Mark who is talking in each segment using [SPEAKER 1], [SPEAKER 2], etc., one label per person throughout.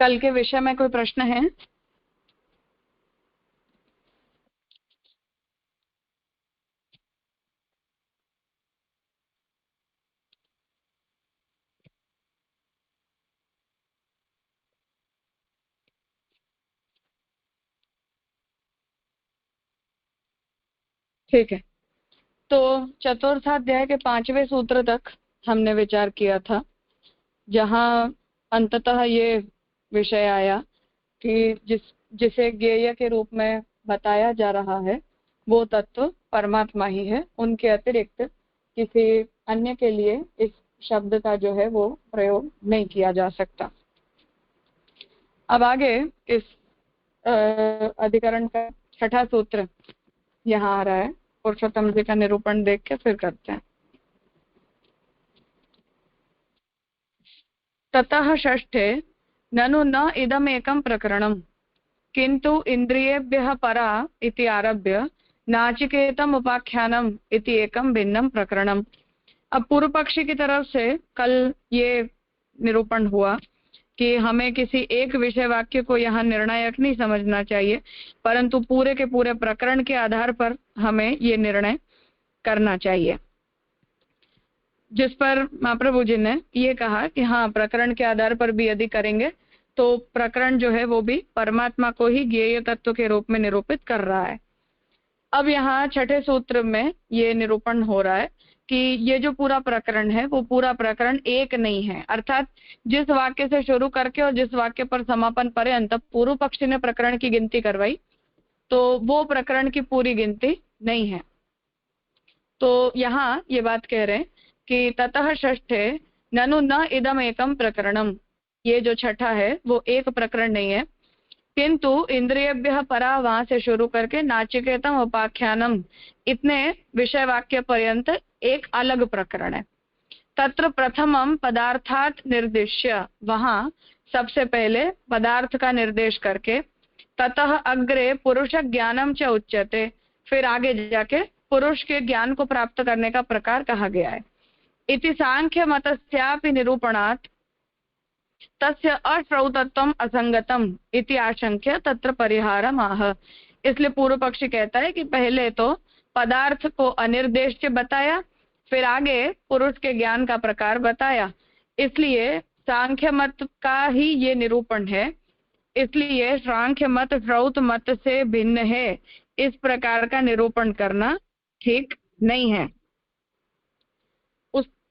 [SPEAKER 1] कल के विषय में कोई प्रश्न है? ठीक है, तो चतुर्थाध्याय के 5वें सूत्र तक हमने विचार किया था, जहां अंततः ये विषय आया कि जिसे ज्ञेय के रूप में बताया जा रहा है वो तत्व परमात्मा ही है। उनके अतिरिक्त किसी अन्य के लिए इस शब्द का जो है वो प्रयोग नहीं किया जा सकता। अब आगे इस अधिकरण का छठा सूत्र यहाँ आ रहा है। पुरुषोत्तम जी का निरूपण देख के फिर करते हैं। ततः षष्ठे ननु न इदमेकं प्रकरणं किंतु इंद्रियेभ्यः परा इति आरभ्य नाचिकेतम उपाख्यानम इति एकम भिन्नम प्रकरणम। अब पूर्व पक्षी की तरफ से कल ये निरूपण हुआ कि हमें किसी एक विषय वाक्य को यहाँ निर्णायक नहीं समझना चाहिए, परंतु पूरे के पूरे प्रकरण के आधार पर हमें ये निर्णय करना चाहिए। जिस पर महाप्रभु जी ने ये कहा कि हाँ, प्रकरण के आधार पर भी यदि करेंगे तो प्रकरण जो है वो भी परमात्मा को ही ज्ञेय तत्व के रूप में निरूपित कर रहा है। अब यहाँ छठे सूत्र में ये निरूपण हो रहा है कि ये जो पूरा प्रकरण है वो पूरा प्रकरण एक नहीं है, अर्थात जिस वाक्य से शुरू करके और जिस वाक्य पर समापन पर्यंत पूर्व पक्षी ने प्रकरण की गिनती करवाई तो वो प्रकरण की पूरी गिनती नहीं है। तो यहाँ ये बात कह रहे हैं कि ततः षष्ठे ननु न इदम एकम प्रकरणम, ये जो छठा है वो एक प्रकरण नहीं है, किंतु इंद्रियभ्यः परा वहां से शुरू करके नाचिकेतम उपाख्यानम इतने विषय वाक्य पर्यंत एक अलग प्रकरण है। तत्र प्रथमम पदार्थात निर्दिश्य, वहां सबसे पहले पदार्थ का निर्देश करके ततः अग्रे पुरुष ज्ञानम च उच्यते, फिर आगे जाके पुरुष के ज्ञान को प्राप्त करने का प्रकार कहा गया है। इति सांख्य मतस्यापि निरूपणात् तस्य अश्रौतत्वम असंगतम इति आशंक्य तत्र परिहारम आह। इसलिए पूर्व पक्षी कहता है कि पहले तो पदार्थ को अनिर्देश्य बताया, फिर आगे पुरुष के ज्ञान का प्रकार बताया, इसलिए सांख्य मत का ही ये निरूपण है, इसलिए सांख्य मत श्रौत मत से भिन्न है, इस प्रकार का निरूपण करना ठीक नहीं है।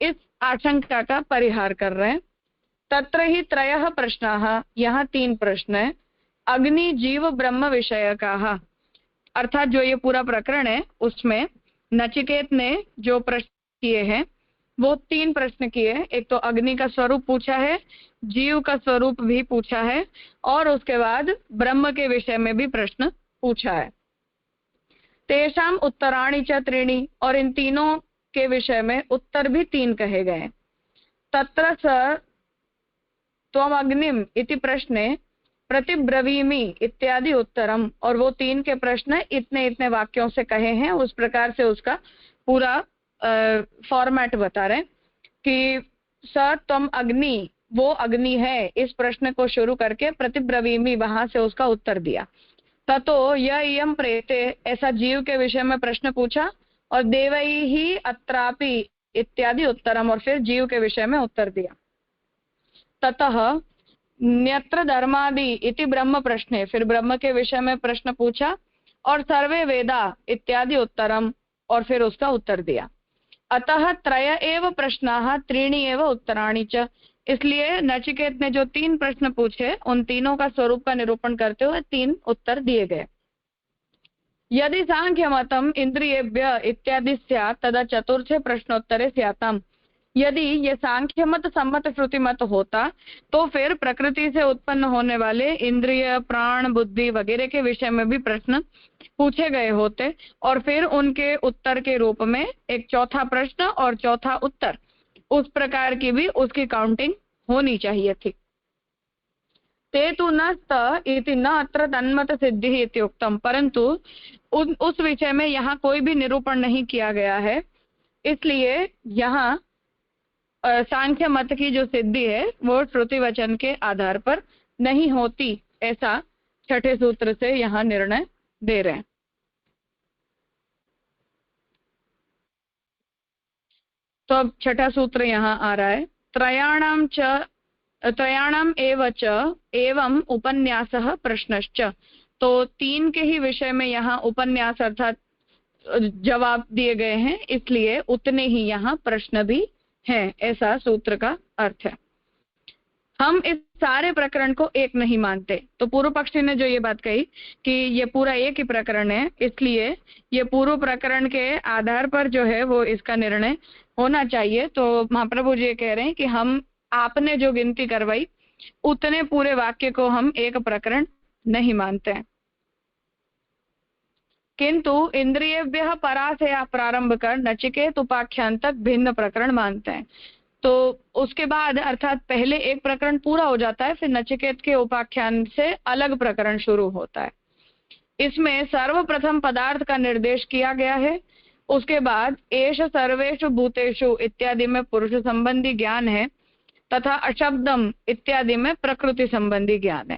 [SPEAKER 1] इस आशंका का परिहार कर रहे हैं। तत्र ही त्रयः प्रश्नाः, यहाँ 3 प्रश्न है। अग्नि जीव ब्रह्म विषयकाः, अर्थात जो ये पूरा प्रकरण है उसमें नचिकेत ने जो प्रश्न किए हैं वो 3 प्रश्न किए हैं। एक तो अग्नि का स्वरूप पूछा है, जीव का स्वरूप भी पूछा है, और उसके बाद ब्रह्म के विषय में भी प्रश्न पूछा है। तेषाम उत्तराणि च त्रीणि, और इन तीनों के विषय में उत्तर भी 3 कहे गए। तत्र स त्वम अग्निम इति प्रश्ने प्रतिब्रवीमि इत्यादि उत्तरम, और वो 3 के प्रश्न इतने इतने वाक्यों से कहे हैं, उस प्रकार से उसका पूरा फॉर्मेट बता रहे कि स त्वम अग्नि, वो अग्नि है, इस प्रश्न को शुरू करके प्रतिब्रवीमि वहां से उसका उत्तर दिया। ततो यम प्रेते, ऐसा जीव के विषय में प्रश्न पूछा, और देवैहि अत्रापि इत्यादि उत्तरम, और फिर जीव के विषय में उत्तर दिया। ततः न्यत्र धर्मादि इति ब्रह्म प्रश्ने, फिर ब्रह्म के विषय में प्रश्न पूछा, और सर्वे वेदा इत्यादि उत्तरम, और फिर उसका उत्तर दिया। अतः त्रय एव प्रश्नाः त्रीणि एव उत्तराणि च, इसलिए नचिकेत ने जो 3 प्रश्न पूछे उन तीनों का स्वरूप का निरूपण करते हुए 3 उत्तर दिए गए। यदि सांख्य मतम इंद्रियेभ्य इत्यादि स्यात् तदा चतुर्थे प्रश्नोत्तरे स्याताम्, यदि ये सांख्य मत सम्मत श्रुति मत होता तो फिर प्रकृति से उत्पन्न होने वाले इंद्रिय प्राण बुद्धि वगैरह के विषय में भी प्रश्न पूछे गए होते, और फिर उनके उत्तर के रूप में एक चौथा प्रश्न और चौथा उत्तर, उस प्रकार की भी उसकी काउंटिंग होनी चाहिए थी। ते तु न स्त इति न अत्र तन्मत सिद्धि इति उक्तम, परंतु उस विषय में यहाँ कोई भी निरूपण नहीं किया गया है, इसलिए यहाँ सांख्य मत की जो सिद्धि है वो श्रुति वचन के आधार पर नहीं होती, ऐसा छठे सूत्र से यहाँ निर्णय दे रहे हैं। तो अब छठा सूत्र यहाँ आ रहा है, त्रयाणाम एव च एवं उपन्यासः प्रश्नश्च। तो तीन के ही विषय में यहाँ उपन्यास अर्थात जवाब दिए गए हैं, इसलिए उतने ही यहाँ प्रश्न भी हैं, ऐसा सूत्र का अर्थ है। हम इस सारे प्रकरण को एक नहीं मानते। तो पूर्व पक्षी ने जो ये बात कही कि ये पूरा एक ही प्रकरण है, इसलिए ये पूर्व प्रकरण के आधार पर जो है वो इसका निर्णय होना चाहिए। तो महाप्रभु जी कह रहे हैं कि हम आपने जो गिनती करवाई उतने पूरे वाक्य को हम एक प्रकरण नहीं मानते हैं, किंतु इंद्रियेभ्यः परा से आप प्रारंभ कर नचिकेत उपाख्यान तक भिन्न प्रकरण मानते हैं। तो उसके बाद अर्थात पहले एक प्रकरण पूरा हो जाता है, फिर नचिकेत के उपाख्यान से अलग प्रकरण शुरू होता है। इसमें सर्वप्रथम पदार्थ का निर्देश किया गया है, उसके बाद एष सर्वेषु भूतेषु इत्यादि में पुरुष संबंधी ज्ञान है तथा अशब्दम इत्यादि में प्रकृति संबंधी ज्ञान है।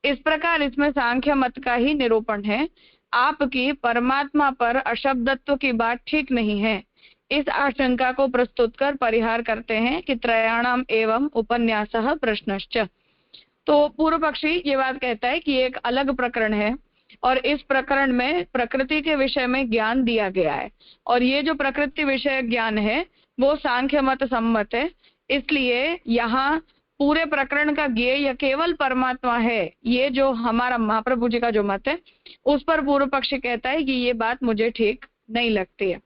[SPEAKER 1] इस प्रकार इसमें सांख्य मत का ही निरूपण है। आपकी परमात्मा पर अशब्दत्व की बात ठीक नहीं है, इस आशंका को प्रस्तुत कर परिहार करते हैं कि त्रयाणाम एवं उपन्यासः प्रश्नश्च। तो पूर्व पक्षी ये बात कहता है कि एक अलग प्रकरण है और इस प्रकरण में प्रकृति के विषय में ज्ञान दिया गया है, और ये जो प्रकृति विषय ज्ञान है वो सांख्य मत सम्मत है, इसलिए यहाँ पूरे प्रकरण का ज्ञेय केवल परमात्मा है। ये जो हमारा महाप्रभु जी का जो मत है उस पर पूर्व पक्षी कहता है कि ये बात मुझे ठीक नहीं लगती है।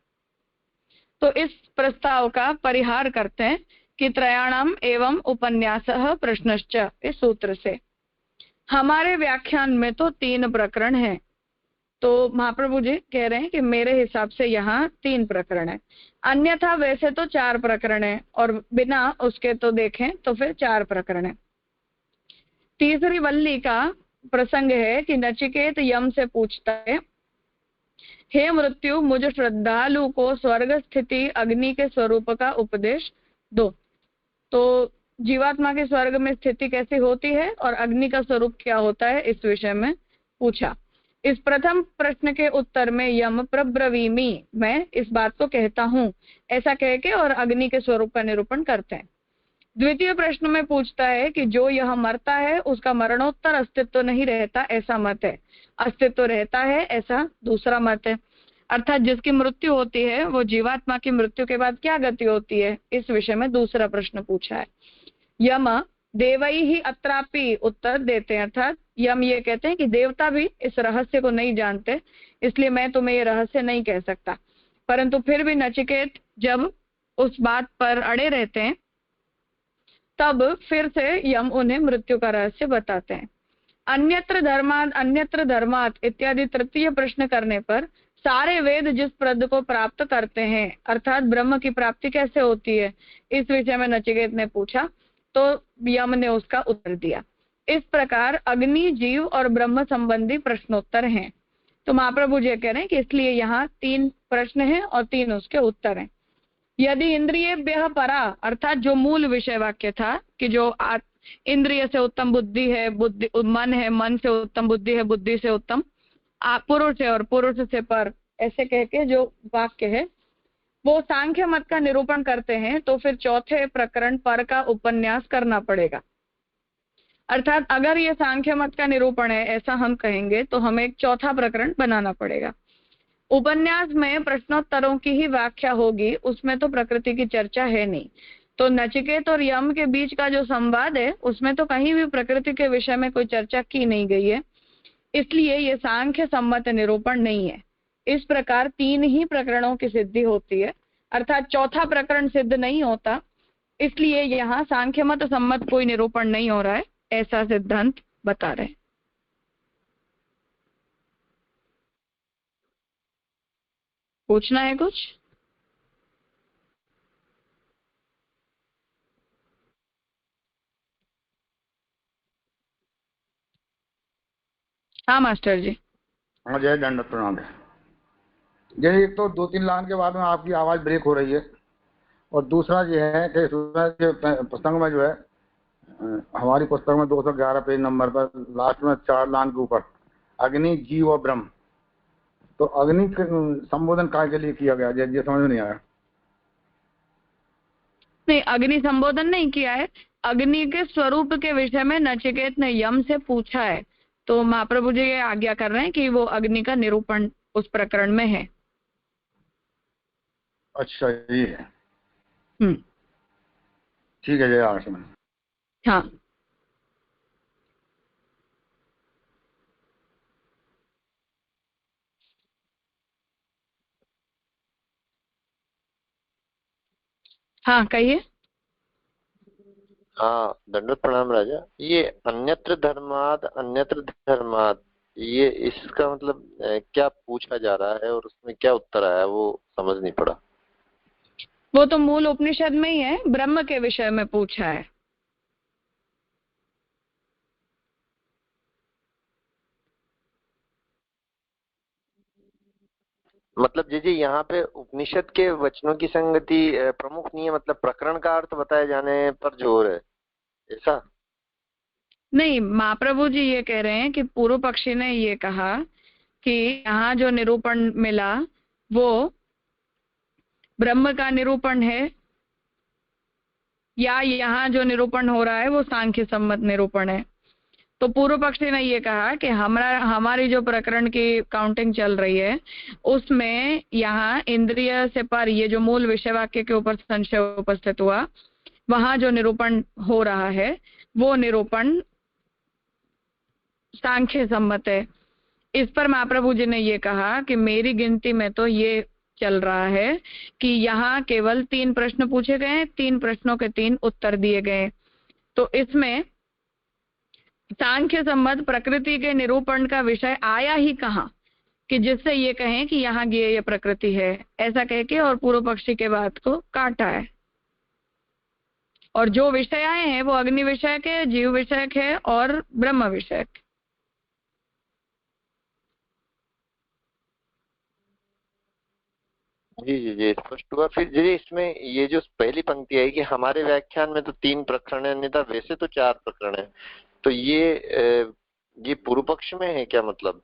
[SPEAKER 1] तो इस प्रस्ताव का परिहार करते हैं कि त्रयाणाम एवं उपन्यासः प्रश्नश्च इस सूत्र से। हमारे व्याख्यान में तो 3 प्रकरण हैं, तो महाप्रभु जी कह रहे हैं कि मेरे हिसाब से यहाँ 3 प्रकरण है, अन्यथा वैसे तो 4 प्रकरण है, और बिना उसके तो देखें तो फिर 4 प्रकरण है। तीसरी वल्ली का प्रसंग है कि नचिकेत यम से पूछता है, हे मृत्यु, मुझ श्रद्धालु को स्वर्ग स्थिति अग्नि के स्वरूप का उपदेश दो। तो जीवात्मा के स्वर्ग में स्थिति कैसी होती है और अग्नि का स्वरूप क्या होता है, इस विषय में पूछा। इस प्रथम प्रश्न के उत्तर में यम प्रब्रवीमि, मैं इस बात को कहता हूँ, ऐसा कह के और अग्नि के स्वरूप का निरूपण करते हैं। द्वितीय प्रश्न में पूछता है कि जो यह मरता है उसका मरणोत्तर अस्तित्व नहीं रहता, ऐसा मत है, अस्तित्व रहता है, ऐसा दूसरा मत है। अर्थात जिसकी मृत्यु होती है वो जीवात्मा की मृत्यु के बाद क्या गति होती है, इस विषय में दूसरा प्रश्न पूछा है। यम देवई ही अत्रापि उत्तर देते हैं, अर्थात यम ये कहते हैं कि देवता भी इस रहस्य को नहीं जानते, इसलिए मैं तुम्हें ये रहस्य नहीं कह सकता। परंतु फिर भी नचिकेत जब उस बात पर अड़े रहते हैं तब फिर से यम उन्हें मृत्यु का रहस्य बताते हैं। अन्यत्र धर्मात इत्यादि तृतीय प्रश्न करने पर सारे वेद जिस पद को प्राप्त करते हैं, अर्थात ब्रह्म की प्राप्ति कैसे होती है, इस विषय में नचिकेत ने पूछा, तो यम ने उसका उत्तर दिया। इस प्रकार अग्नि, जीव और ब्रह्म संबंधी प्रश्नोत्तर हैं। तो महाप्रभु जी कह रहे हैं कि इसलिए यहाँ 3 प्रश्न हैं और 3 उसके उत्तर हैं। यदि इंद्रियेभ्यः परा, अर्थात जो मूल विषय वाक्य था कि जो इंद्रिय से उत्तम बुद्धि है, बुद्धि मन है, मन से उत्तम बुद्धि है, बुद्धि से उत्तम पुरुष है और पुरुष से पर, ऐसे कह के जो वाक्य है वो सांख्य मत का निरूपण करते हैं, तो फिर चौथे प्रकरण पर का उपन्यास करना पड़ेगा। अर्थात अगर ये सांख्य मत का निरूपण है ऐसा हम कहेंगे तो हमें एक चौथा प्रकरण बनाना पड़ेगा। उपन्यास में प्रश्नोत्तरों की ही व्याख्या होगी, उसमें तो प्रकृति की चर्चा है नहीं। तो नचिकेत और यम के बीच का जो संवाद है उसमें तो कहीं भी प्रकृति के विषय में कोई चर्चा की नहीं गई है, इसलिए ये सांख्य सम्मत निरूपण नहीं है। इस प्रकार 3 ही प्रकरणों की सिद्धि होती है, अर्थात चौथा प्रकरण सिद्ध नहीं होता, इसलिए यहाँ सांख्य मत सम्मत कोई निरूपण नहीं हो रहा है, ऐसा सिद्धांत बता रहे हैं। पूछना है कुछ? हाँ मास्टर जी।
[SPEAKER 2] हाँ, जय दंडवत प्रणाम। जय, एक तो 2-3 लाइन के बाद में आपकी आवाज ब्रेक हो रही है, और दूसरा ये है कि प्रसंग में जो है हमारी पुस्तक में 211 पेज नंबर पर लास्ट में 4 लाइन के ऊपर अग्नि, जीव और ब्रह्म, तो अग्नि के संबोधन काय के लिए किया गया, ये समझ में नहीं आया।
[SPEAKER 1] नहीं, अग्नि संबोधन नहीं किया है, अग्नि के स्वरूप के विषय में नचिकेत ने यम से पूछा है, तो महाप्रभु जी ये आज्ञा कर रहे हैं कि वो अग्नि का निरूपण उस प्रकरण में है।
[SPEAKER 2] अच्छा, ये है। ठीक है, जय आसमन।
[SPEAKER 1] हाँ, हाँ कहिए।
[SPEAKER 3] हाँ, दंडवत प्रणाम राजा। ये अन्यत्र धर्माद, ये इसका मतलब क्या पूछा जा रहा है और उसमें क्या उत्तर आया, वो समझ नहीं पड़ा।
[SPEAKER 1] वो तो मूल उपनिषद में ही है, ब्रह्म के विषय में पूछा है।
[SPEAKER 3] मतलब जी यहाँ पे उपनिषद के वचनों की संगति प्रमुख नहीं है, मतलब प्रकरण का अर्थ बताए जाने पर जोर है, ऐसा?
[SPEAKER 1] नहीं, महाप्रभु जी ये कह रहे हैं कि पूर्व पक्षी ने ये कहा कि यहाँ जो निरूपण मिला वो ब्रह्म का निरूपण है, या यहाँ जो निरूपण हो रहा है वो सांख्य सम्मत निरूपण है। तो पूर्व पक्षी ने ये कहा कि हमारी जो प्रकरण की काउंटिंग चल रही है उसमें यहाँ इंद्रिय से पर ये जो मूल विषय वाक्य के ऊपर संशय उपस्थित हुआ, वहां जो निरूपण हो रहा है वो निरूपण सांख्य सम्मत है। इस पर महाप्रभु जी ने ये कहा कि मेरी गिनती में तो ये चल रहा है कि यहाँ केवल 3 प्रश्न पूछे गए, 3 प्रश्नों के 3 उत्तर दिए गए, तो इसमें सांख्य सम्मत प्रकृति के निरूपण का विषय आया ही कहाँ कि जिससे ये कहें कि यहाँ ये प्रकृति है, ऐसा कह के और पूर्व पक्षी के बात को काटा है। और जो विषय आए हैं वो अग्नि विषयक है, जीव विषयक है और ब्रह्म विषयक।
[SPEAKER 3] जी जी जी, स्पष्ट हुआ। फिर जी इसमें ये जो पहली पंक्ति है कि हमारे व्याख्यान में तो 3 प्रकरण है, अन्यथा वैसे तो 4 प्रकरण है, तो ये पूर्व पक्ष में है क्या? मतलब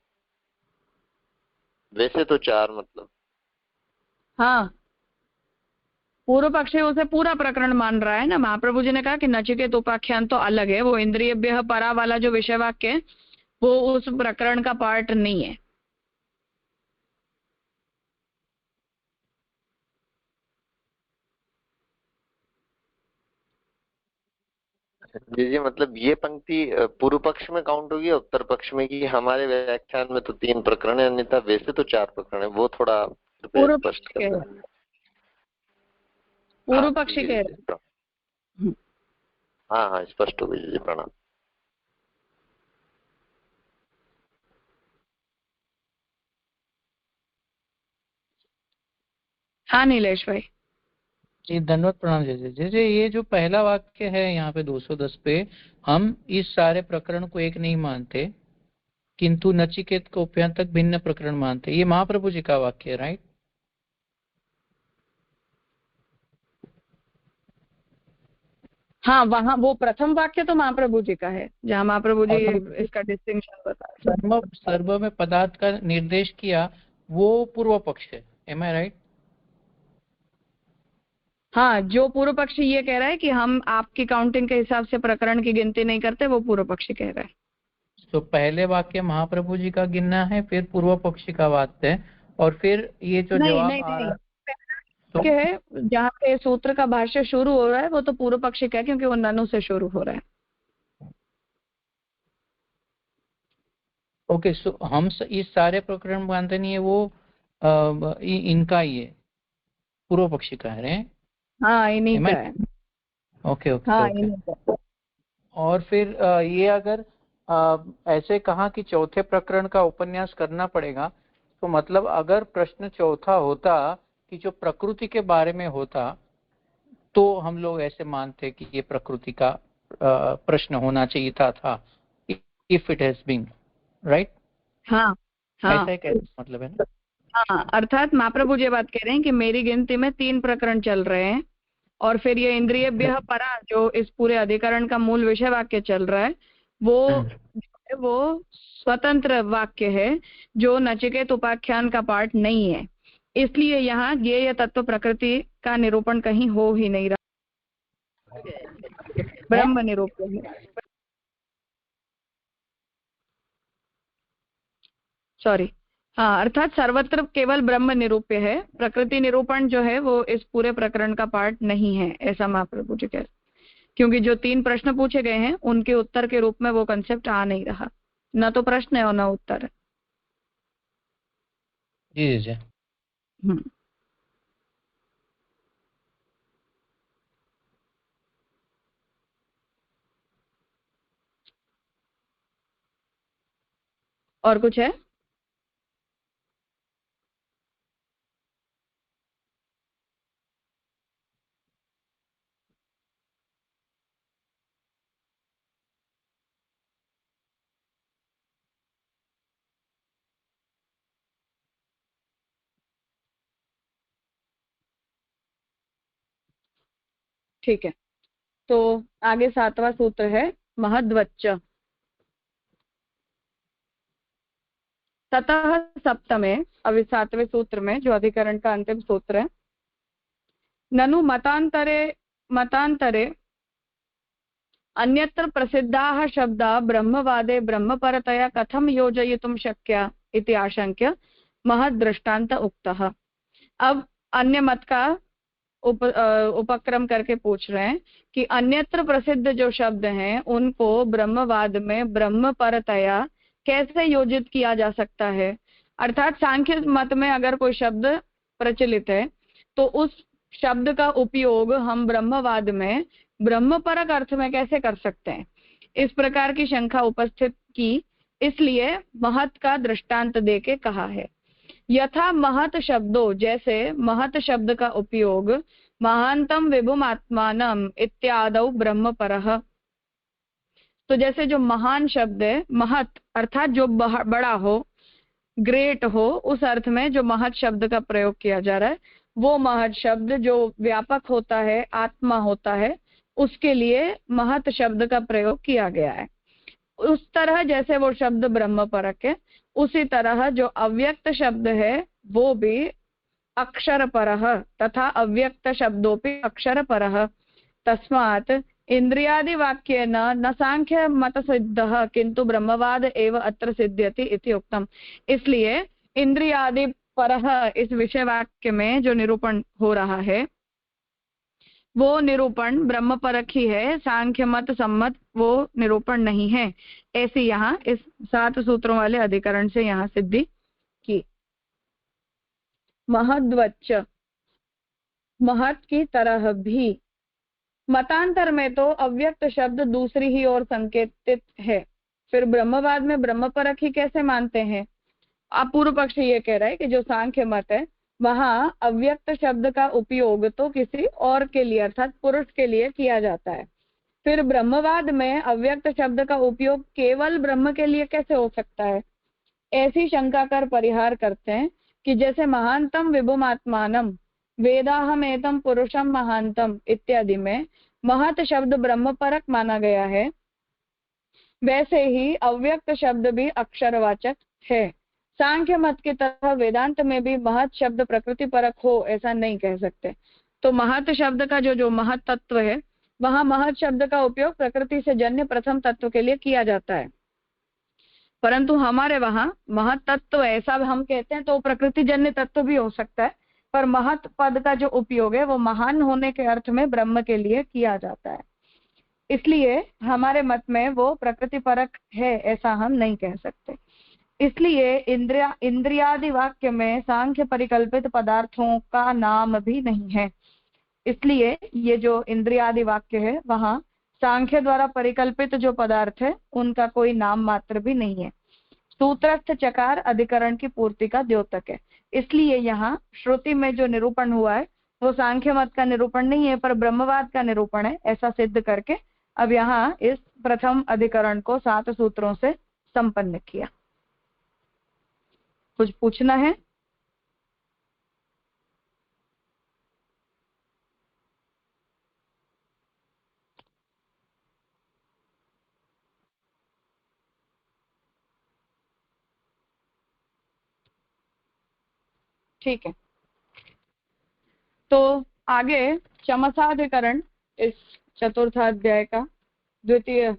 [SPEAKER 3] वैसे तो 4, मतलब
[SPEAKER 1] हाँ, पूर्व पक्षी उसे पूरा प्रकरण मान रहा है ना। महाप्रभु जी ने कहा कि नचिकेत उपाख्यान तो अलग है, वो इंद्रियभ्यः परा वाला जो विषय वाक्य है वो उस प्रकरण का पार्ट नहीं है।
[SPEAKER 3] जी जी, मतलब ये पंक्ति पूर्व पक्ष में काउंट होगी, उत्तर पक्ष में कि हमारे व्याख्यान में तो 3 प्रकरण है, अन्यथा वैसे तो 4 प्रकरण है, वो थोड़ा
[SPEAKER 1] पूर्व
[SPEAKER 3] स्पष्ट
[SPEAKER 1] पक्षी
[SPEAKER 3] कर
[SPEAKER 1] कह
[SPEAKER 3] दें।
[SPEAKER 1] पूर्व
[SPEAKER 3] हाँ
[SPEAKER 1] पक्षी
[SPEAKER 3] जी
[SPEAKER 1] कह
[SPEAKER 3] जी,
[SPEAKER 1] रहे।
[SPEAKER 3] हाँ हाँ, स्पष्ट हो गई जी, प्रणाम।
[SPEAKER 1] हाँ नीलेश भाई।
[SPEAKER 4] जी धन्यवाद, प्रणाम। जैसे जैसे ये जो पहला वाक्य है यहाँ पे 210 पे, हम इस सारे प्रकरण को एक नहीं मानते किंतु नचिकेत को उपायंतक भिन्न प्रकरण मानते, ये महाप्रभु जी का वाक्य है, राइट?
[SPEAKER 1] हाँ, वहाँ वो प्रथम वाक्य तो महाप्रभु जी का है जहाँ महाप्रभु जी इसका डिस्टिंक्शन बता रहे।
[SPEAKER 4] सर्व में पदार्थ का निर्देश किया वो पूर्व पक्ष है, एम आई राइट?
[SPEAKER 1] हाँ, जो पूर्व पक्षी ये कह रहा है कि हम आपकी काउंटिंग के हिसाब से प्रकरण की गिनती नहीं करते, वो पूर्व पक्षी कह रहा है।
[SPEAKER 4] तो पहले वाक्य महाप्रभु जी का गिनना है, फिर पूर्व पक्षी का वाक्य है, और फिर ये जो
[SPEAKER 1] नहीं
[SPEAKER 4] जवाब
[SPEAKER 1] नहीं
[SPEAKER 4] आ
[SPEAKER 1] नहीं,
[SPEAKER 4] रहा
[SPEAKER 1] तो है जहाँ पे सूत्र का भाष्य शुरू हो रहा है वो तो पूर्व पक्षी का है क्योंकि वो ननु से शुरू हो रहा है।
[SPEAKER 4] ओके, सो हम इस सारे प्रकरण मानते नहीं है, वो इनका ही है, पूर्व पक्षी का है।
[SPEAKER 1] हाँ, इन्हीं का है।
[SPEAKER 4] ओके ओके
[SPEAKER 1] हाँ,
[SPEAKER 4] ओके।
[SPEAKER 1] इन्हीं का।
[SPEAKER 4] और फिर ये अगर ऐसे कहा कि चौथे प्रकरण का उपन्यास करना पड़ेगा, तो मतलब अगर प्रश्न चौथा होता कि जो प्रकृति के बारे में होता, तो हम लोग ऐसे मानते कि ये प्रकृति का प्रश्न होना चाहिए था if it has been right.
[SPEAKER 1] हाँ हाँ,
[SPEAKER 4] ऐसा ही कहने मतलब है ना?
[SPEAKER 1] हाँ, अर्थात महाप्रभु जी बात कह रहे हैं कि मेरी गिनती में 3 प्रकरण चल रहे हैं और फिर ये इंद्रियेभ्यः परा जो इस पूरे अधिकरण का मूल विषय वाक्य चल रहा है वो स्वतंत्र वाक्य है जो नचिकेत उपाख्यान का पार्ट नहीं है, इसलिए यहाँ ज्ञेय तत्व प्रकृति का निरूपण कहीं हो ही नहीं रहा, ब्रह्म निरूप्य है। सॉरी, हाँ, अर्थात सर्वत्र केवल ब्रह्म निरूप्य है, प्रकृति निरूपण जो है वो इस पूरे प्रकरण का पार्ट नहीं है, ऐसा महाप्रभु जी कह, क्योंकि जो 3 प्रश्न पूछे गए हैं उनके उत्तर के रूप में वो कंसेप्ट आ नहीं रहा, न तो प्रश्न है और न उत्तर है।
[SPEAKER 5] जी जी।
[SPEAKER 1] और कुछ है? ठीक है, तो आगे 7वां सूत्र है महद्वच्च। ततः सप्तमे, अभी 7वें सूत्र में जो अधिकरण का अंतिम सूत्र है, ननु मतांतरे अन्यत्र प्रसिद्धाः शब्दाः ब्रह्मवादे ब्रह्मपरतया कथं योजयितुं शक्या इति आशंक्य महद्दृष्टान्त उक्तः। अब अन्य मत का उपक्रम करके पूछ रहे हैं कि अन्यत्र प्रसिद्ध जो शब्द हैं उनको ब्रह्मवाद में ब्रह्मपरतया कैसे योजित किया जा सकता है। अर्थात सांख्य मत में अगर कोई शब्द प्रचलित है तो उस शब्द का उपयोग हम ब्रह्मवाद में ब्रह्मपरक अर्थ में कैसे कर सकते हैं, इस प्रकार की शंका उपस्थित की, इसलिए महत् का दृष्टांत देके कहा है। यथा महत् शब्दों, जैसे महत् शब्द का उपयोग महान्तम विभुम आत्मानम इत्यादौ ब्रह्मपरः, तो जैसे जो महान शब्द है, महत् अर्थात जो बड़ा हो, ग्रेट हो, उस अर्थ में जो महत् शब्द का प्रयोग किया जा रहा है, वो महत् शब्द जो व्यापक होता है, आत्मा होता है, उसके लिए महत् शब्द का प्रयोग किया गया है। उस तरह जैसे वो शब्द ब्रह्मपरक है, उसी तरह जो अव्यक्त शब्द है वो भी अक्षरपरः तथा अव्यक्त शब्दोपि अक्षरपरः। तस्मात् इंद्रियादिवाक्येन न सांख्य मत सिद्धः किंतु ब्रह्मवाद एव अत्र सिद्ध्यति इति उक्तम। इसलिए इंद्रियादि परः इस विषय वाक्य में जो निरूपण हो रहा है वो निरूपण ब्रह्मपरक ही है, सांख्य मत सम्मत वो निरूपण नहीं है, ऐसी यहाँ इस 7 सूत्रों वाले अधिकरण से यहाँ सिद्धि की। महद्वच्च, महत् की तरह भी, मतांतर में तो अव्यक्त शब्द दूसरी ही ओर संकेतित है, फिर ब्रह्मवाद में ब्रह्मपरक ही कैसे मानते हैं। आप पूर्व पक्ष ये कह रहा है कि जो सांख्य मत है वहां अव्यक्त शब्द का उपयोग तो किसी और के लिए अर्थात पुरुष के लिए किया जाता है, फिर ब्रह्मवाद में अव्यक्त शब्द का उपयोग केवल ब्रह्म के लिए कैसे हो सकता है। ऐसी शंका कर परिहार करते हैं कि जैसे महानतम विभुम आत्मानम वेदाहम एतम पुरुषम महानतम इत्यादि में महत शब्द ब्रह्मपरक माना गया है, वैसे ही अव्यक्त शब्द भी अक्षरवाचक है। सांख्य मत की तरह वेदांत में भी महत शब्द प्रकृति परक हो ऐसा नहीं कह सकते। तो महत शब्द का जो महत तत्व है वहां महत शब्द का उपयोग प्रकृति से जन्य प्रथम तत्व के लिए किया जाता है, परंतु हमारे वहां महत तत्व ऐसा हम कहते हैं तो प्रकृति जन्य तत्व भी हो सकता है, पर महत पद का जो उपयोग है वो महान होने के अर्थ में ब्रह्म के लिए किया जाता है, इसलिए हमारे मत में वो प्रकृति परक है ऐसा हम नहीं कह सकते। इसलिए इंद्रियादि वाक्य में सांख्य परिकल्पित पदार्थों का नाम भी नहीं है, इसलिए ये जो इंद्रियादि वाक्य है वहां सांख्य द्वारा परिकल्पित जो पदार्थ है उनका कोई नाम मात्र भी नहीं है। सूत्रस्थ चकार अधिकरण की पूर्ति का द्योतक है, इसलिए यहाँ श्रुति में जो निरूपण हुआ है वो सांख्य मत का निरूपण नहीं है पर ब्रह्मवाद का निरूपण है, ऐसा सिद्ध करके अब यहाँ इस प्रथम अधिकरण को 7 सूत्रों से संपन्न किया। कुछ पूछना है? ठीक है, तो आगे चमसाधिकरण इस चतुर्थाध्याय का द्वितीय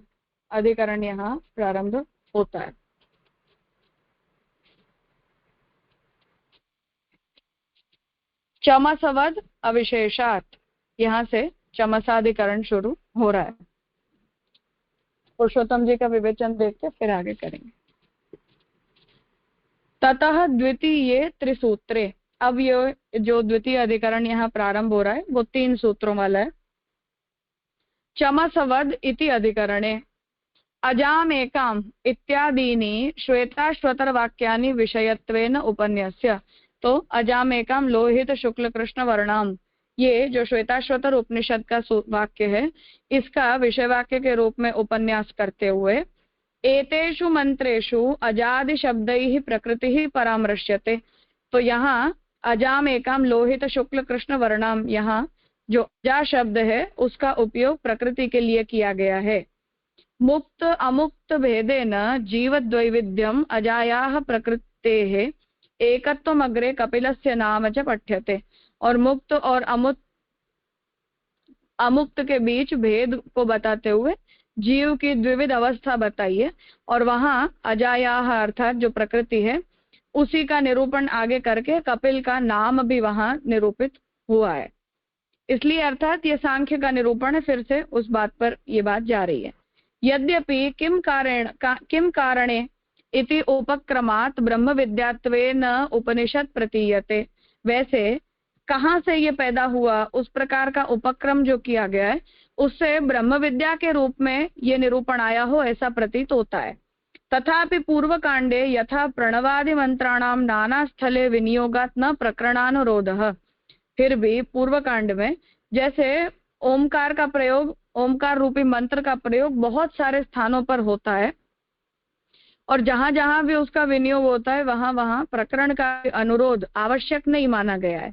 [SPEAKER 1] अधिकरण यहाँ प्रारंभ होता है। चमसवद अविशेषात, यहाँ से चमसाधिकरण शुरू हो रहा है। पुरुषोत्तम जी का विवेचन देख के फिर आगे करेंगे। ततः द्वितीय त्रिसूत्रे, अब ये जो द्वितीय अधिकरण यहाँ प्रारंभ हो रहा है वो 3 सूत्रों वाला है। चमसवद इति अधिकरणे अजामेकाम इत्यादीनि श्वेताश्वतर वाक्यानि विषयत्वेन उपन्यस्य। तो अजामेकाम लोहित शुक्ल कृष्ण वर्णाम, ये जो श्वेताश्वतर उपनिषद का वाक्य है इसका विषय वाक्य के रूप में उपन्यास करते हुए एतेषु मंत्रेषु अजादि शब्दैः प्रकृतिः परामर्श्यते। तो यहाँ अजामेकाम लोहित शुक्ल कृष्ण वर्णाम, यहाँ जो अजा शब्द है उसका उपयोग प्रकृति के लिए किया गया है। मुक्त अमुक्त भेदेन जीवद्वैविध्यम अजायाः प्रकृतेः एकत्वम अग्रे कपिलस्य नाम च पठ्यते। और मुक्त और अमुक्त के बीच भेद को बताते हुए जीव की द्विविध अवस्था बताइए, और वहां अजायाः अर्थात जो प्रकृति है उसी का निरूपण आगे करके कपिल का नाम भी वहां निरूपित हुआ है। इसलिए अर्थात ये सांख्य का निरूपण है, फिर से उस बात पर ये बात जा रही है। यद्यपि किम कारणे इति उपक्रमात् ब्रह्म विद्यात्वेन उपनिषद प्रतीयते, वैसे कहाँ से ये पैदा हुआ, उस प्रकार का उपक्रम जो किया गया है उससे ब्रह्म विद्या के रूप में ये निरूपण आया हो ऐसा प्रतीत होता है। तथापि पूर्व कांडे यथा प्रणवादि मंत्राणाम नाना स्थले विनियोगात न प्रकरणानुरोधः, फिर भी पूर्व कांड में जैसे ओमकार का प्रयोग, ओमकार रूपी मंत्र का प्रयोग बहुत सारे स्थानों पर होता है और जहां जहां भी उसका विनियोग होता है वहां वहां प्रकरण का अनुरोध आवश्यक नहीं माना गया है।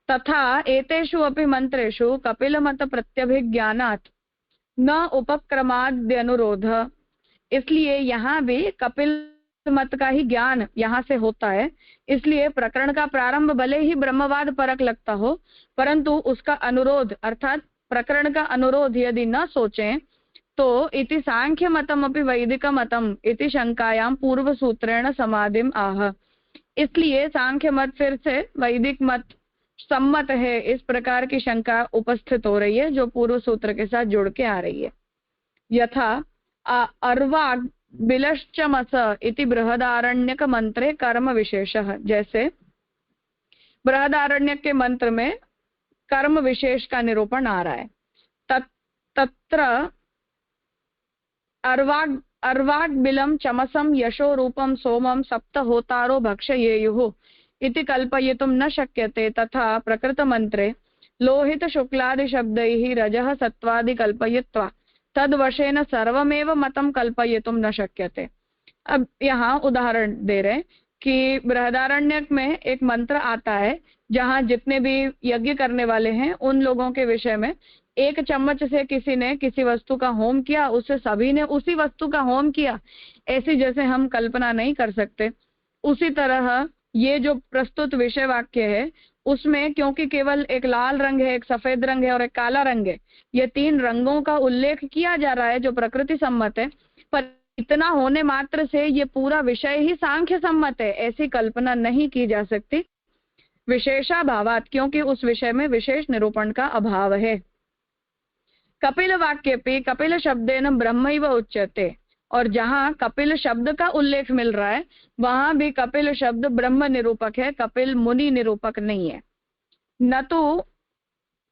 [SPEAKER 1] तथा एतेषु अपि मंत्रेषु कपिल मत प्रत्यभिज्ञानात् न उपक्रमाद्यनुरोध, इसलिए यहाँ भी कपिल मत का ही ज्ञान यहाँ से होता है, इसलिए प्रकरण का प्रारंभ भले ही ब्रह्मवाद परक लगता हो परंतु उसका अनुरोध अर्थात प्रकरण का अनुरोध यदि न सोचें तो इति सांख्य मतम अपि वैदिक मतम इति शंकायाम पूर्व सूत्रेण समाधिम आह, इसलिए सांख्य मत फिर से वैदिक मत सम्मत है, इस प्रकार की शंका उपस्थित हो रही है जो पूर्व सूत्र के साथ जुड़ के आ रही है। यथा अर्वाग बिलश्चमस इति बृहदारण्यक मंत्रे कर्म विशेषः, जैसे बृहदारण्यक के मंत्र में कर्म विशेष का निरूपण आ रहा है। तत्र अर्वाग बिलम चमसम यशो रूपम सोमम सप्त होतारो भक्षयेयुः इति कल्पयितुं न शक्यते, तथा प्रकृत मंत्रे लोहित शुक्लादि शब्दैः रजः सत्वादि कल्पयित्वा तद्वशेन सर्वमेव मतम कल्पयितुं न शक्यते। अब यहाँ उदाहरण दे रहे कि बृहदारण्यक में एक मंत्र आता है जहाँ जितने भी यज्ञ करने वाले हैं उन लोगों के विषय में एक चम्मच से किसी ने किसी वस्तु का होम किया, उससे सभी ने उसी वस्तु का होम किया, ऐसी जैसे हम कल्पना नहीं कर सकते। उसी तरह ये जो प्रस्तुत विषय वाक्य है उसमें क्योंकि केवल एक लाल रंग है, एक सफेद रंग है और एक काला रंग है, ये 3 रंगों का उल्लेख किया जा रहा है जो प्रकृति सम्मत है, पर इतना होने मात्र से ये पूरा विषय ही सांख्य सम्मत है ऐसी कल्पना नहीं की जा सकती विशेषाभावात, क्योंकि उस विषय में विशेष निरूपण का अभाव है। कपिल वाक्य पे कपिल शब्देन ब्रह्मैव उच्यते, और जहाँ कपिल शब्द का उल्लेख मिल रहा है वहां भी कपिल शब्द ब्रह्म निरूपक है, कपिल मुनि निरूपक नहीं है। न तो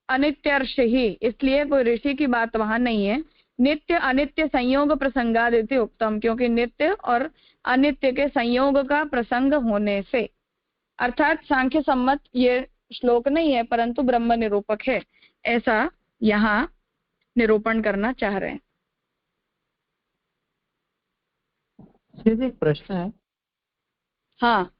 [SPEAKER 1] अनित्यर्ष ही, इसलिए कोई ऋषि की बात वहां नहीं है। नित्य अनित्य संयोग प्रसंगादिति उत्तम, क्योंकि नित्य और अनित्य के संयोग का प्रसंग होने से, अर्थात सांख्य सम्मत ये श्लोक नहीं है परंतु ब्रह्म निरूपक है, ऐसा यहाँ निरूपण करना चाह रहे हैं।
[SPEAKER 4] एक प्रश्न है।
[SPEAKER 1] हाँ,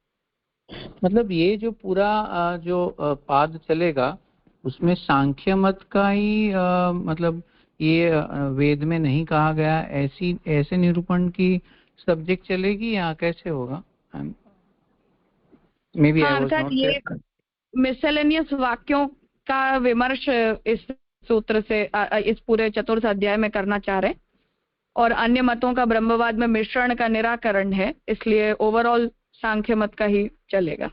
[SPEAKER 4] मतलब ये जो पूरा जो पाद चलेगा उसमें सांख्य मत का ही मतलब ये वेद में नहीं कहा गया, ऐसे निरूपण की सब्जेक्ट चलेगी या कैसे होगा?
[SPEAKER 1] अर्थात ये मिसलेनियस वाक्यों का विमर्श इस सूत्र से इस पूरे चतुर्थ अध्याय में करना चाह रहे हैं, और अन्य मतों का ब्रह्मवाद में मिश्रण का निराकरण है, इसलिए ओवरऑल सांख्य मत का ही चलेगा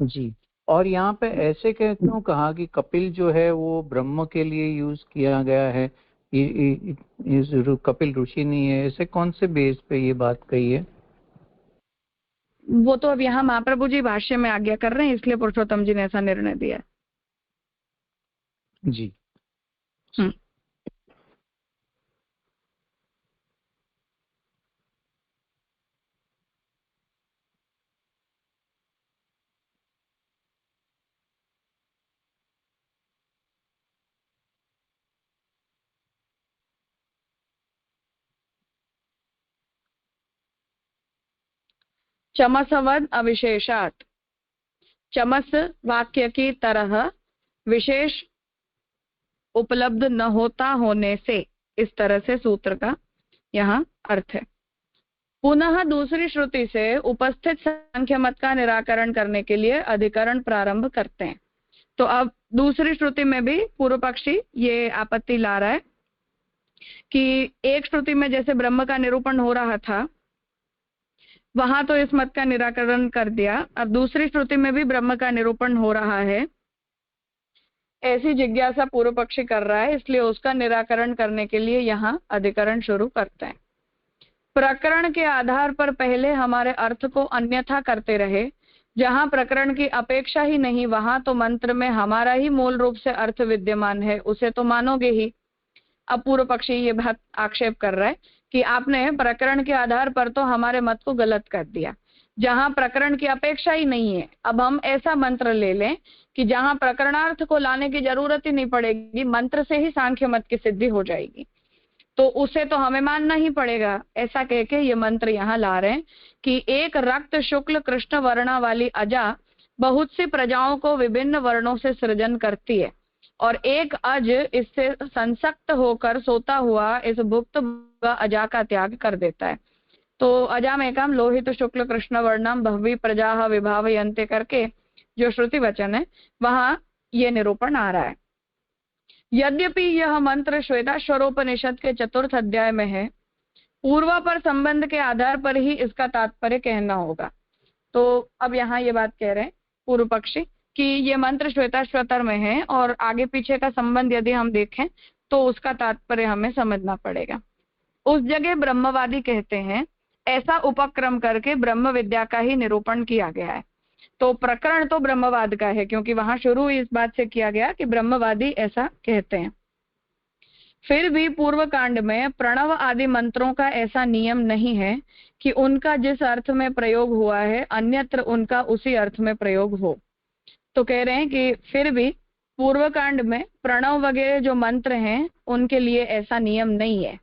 [SPEAKER 4] जी। और यहाँ पे ऐसे क्यों कहा कि कपिल जो है वो ब्रह्म के लिए यूज किया गया है, ये कपिल ऋषि नहीं है, ऐसे कौन से बेस पे ये बात कही है?
[SPEAKER 1] वो तो अब यहाँ महाप्रभु जी भाष्य में आज्ञा कर रहे हैं, इसलिए पुरुषोत्तम जी ने ऐसा निर्णय दिया है।
[SPEAKER 4] जी।
[SPEAKER 1] चमसवद अविशेषात, चमस वाक्य की तरह विशेष उपलब्ध न होता होने से, इस तरह से सूत्र का यहाँ अर्थ है। पुनः दूसरी श्रुति से उपस्थित सांख्य मत का निराकरण करने के लिए अधिकरण प्रारंभ करते हैं। तो अब दूसरी श्रुति में भी पूर्व पक्षी ये आपत्ति ला रहा है कि एक श्रुति में जैसे ब्रह्म का निरूपण हो रहा था, वहां तो इस मत का निराकरण कर दिया, अब दूसरी श्रुति में भी ब्रह्म का निरूपण हो रहा है, ऐसी जिज्ञासा पूर्व पक्षी कर रहा है, इसलिए उसका निराकरण करने के लिए यहाँ अधिकरण शुरू करते हैं। प्रकरण के आधार पर पहले हमारे अर्थ को अन्यथा करते रहे, जहां प्रकरण की अपेक्षा ही नहीं, वहां तो मंत्र में हमारा ही मूल रूप से अर्थ विद्यमान है, उसे तो मानोगे ही। अब पूर्व पक्षी ये बात आक्षेप कर रहा है कि आपने प्रकरण के आधार पर तो हमारे मत को गलत कर दिया, जहां प्रकरण की अपेक्षा ही नहीं है। अब हम ऐसा मंत्र ले लें कि जहां प्रकरणार्थ को लाने की जरूरत ही नहीं पड़ेगी, मंत्र से ही सांख्य मत की सिद्धि हो जाएगी, तो उसे तो हमें मानना ही पड़ेगा। ऐसा कह के ये मंत्र यहाँ ला रहे हैं कि एक रक्त शुक्ल कृष्ण वर्णा वाली अजा बहुत सी प्रजाओं को विभिन्न वर्णों से सृजन करती है, और एक अज इससे संसक्त होकर सोता हुआ इस भुक्त अजा का त्याग कर देता है। तो अजामेकम लोहित शुक्ल कृष्ण वर्णम बहवी प्रजा विभावयन्ते करके जो श्रुति वचन है, वहां ये निरूपण आ रहा है। यद्यपि यह मंत्र श्वेताश्वरोपनिषद के चतुर्थ अध्याय में है, पूर्वापर संबंध के आधार पर ही इसका तात्पर्य कहना होगा। तो अब यहाँ ये बात कह रहे हैं पूर्व पक्षी कि ये मंत्र श्वेताश्वतर में है, और आगे पीछे का संबंध यदि हम देखें तो उसका तात्पर्य हमें समझना पड़ेगा। उस जगह ब्रह्मवादी कहते हैं, ऐसा उपक्रम करके ब्रह्म विद्या का ही निरूपण किया गया है। तो प्रकरण तो ब्रह्मवाद का है, क्योंकि वहां शुरू इस बात से किया गया कि ब्रह्मवादी ऐसा कहते हैं। फिर भी पूर्व कांड में प्रणव आदि मंत्रों का ऐसा नियम नहीं है कि उनका जिस अर्थ में प्रयोग हुआ है अन्यत्र उनका उसी अर्थ में प्रयोग हो। तो कह रहे हैं कि फिर भी पूर्व कांड में प्रणव वगैरह जो मंत्र हैं उनके लिए ऐसा नियम नहीं है,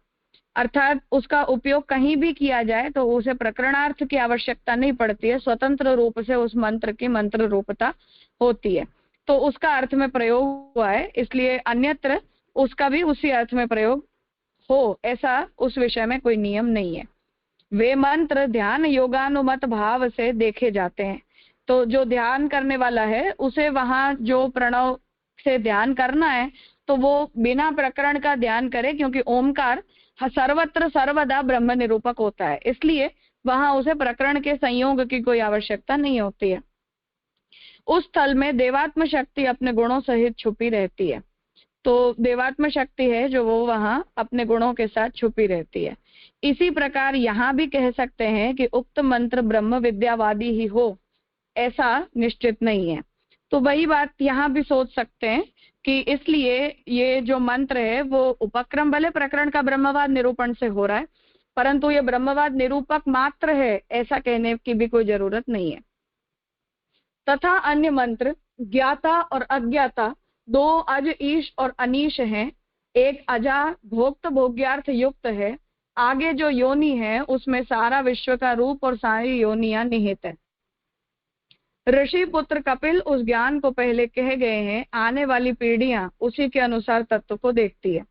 [SPEAKER 1] अर्थात उसका उपयोग कहीं भी किया जाए तो उसे प्रकरणार्थ की आवश्यकता नहीं पड़ती है, स्वतंत्र रूप से उस मंत्र की मंत्र रूपता होती है। तो उसका अर्थ में प्रयोग हुआ है, इसलिए अन्यत्र उसका भी उसी अर्थ में प्रयोग हो, ऐसा उस विषय में कोई नियम नहीं है। वे मंत्र ध्यान योगानुमत भाव से देखे जाते हैं, तो जो ध्यान करने वाला है उसे वहां जो प्रणव से ध्यान करना है तो वो बिना प्रकरण का ध्यान करे, क्योंकि ओमकार सर्वत्र सर्वदा ब्रह्म निरूपक होता है, इसलिए वहां उसे प्रकरण के संयोग की कोई आवश्यकता नहीं होती है। उस स्थल में देवात्म शक्ति अपने गुणों सहित छुपी रहती है, तो देवात्म शक्ति है जो वो वहां अपने गुणों के साथ छुपी रहती है। इसी प्रकार यहाँ भी कह सकते हैं कि उक्त मंत्र ब्रह्म विद्यावादी ही हो, ऐसा निश्चित नहीं है। तो वही बात यहाँ भी सोच सकते हैं कि इसलिए ये जो मंत्र है वो उपक्रम भले प्रकरण का ब्रह्मवाद निरूपण से हो रहा है, परंतु ये ब्रह्मवाद निरूपक मात्र है, ऐसा कहने की भी कोई जरूरत नहीं है। तथा अन्य मंत्र ज्ञाता और अज्ञाता दो अज ईश और अनीश हैं, एक अजा भोक्त भोग्यार्थ युक्त है, आगे जो योनि है उसमें सारा विश्व का रूप और सारी योनियां निहित है। ऋषि पुत्र कपिल उस ज्ञान को पहले कह गए हैं, आने वाली पीढ़ियां उसी के अनुसार तत्व को देखती है।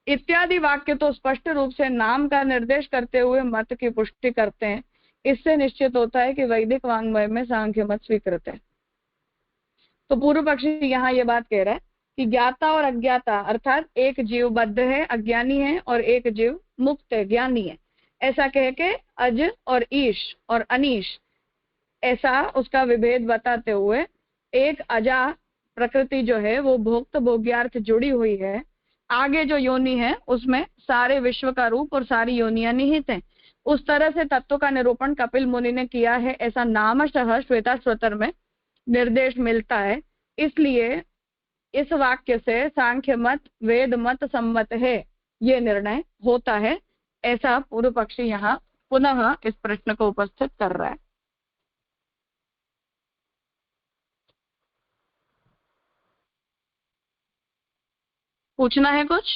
[SPEAKER 1] इत्यादि वाक्य तो स्पष्ट रूप से नाम का निर्देश करते हुए मत की पुष्टि करते हैं इससे निश्चित होता है कि वैदिक वांग्मय में सांख्य मत स्वीकृत है। तो पूर्व पक्षी यहाँ ये बात कह रहा है कि ज्ञाता और अज्ञाता अर्थात एक जीव बद्ध है, अज्ञानी है, और एक जीव मुक्त है, ज्ञानी है, ऐसा कह के अज और ईश और अनीश ऐसा उसका विभेद बताते हुए एक अजा प्रकृति जो है वो भोक्त भोग्यार्थ जुड़ी हुई है, आगे जो योनि है उसमें सारे विश्व का रूप और सारी योनियां निहित हैं। उस तरह से तत्व का निरूपण कपिल मुनि ने किया है, ऐसा नामशः श्वेताश्वतर में निर्देश मिलता है। इसलिए इस वाक्य से सांख्य मत वेद मत सम्मत है, ये निर्णय होता है, ऐसा पूर्व पक्षी यहाँ पुनः इस प्रश्न को उपस्थित कर रहा है। पूछना है कुछ?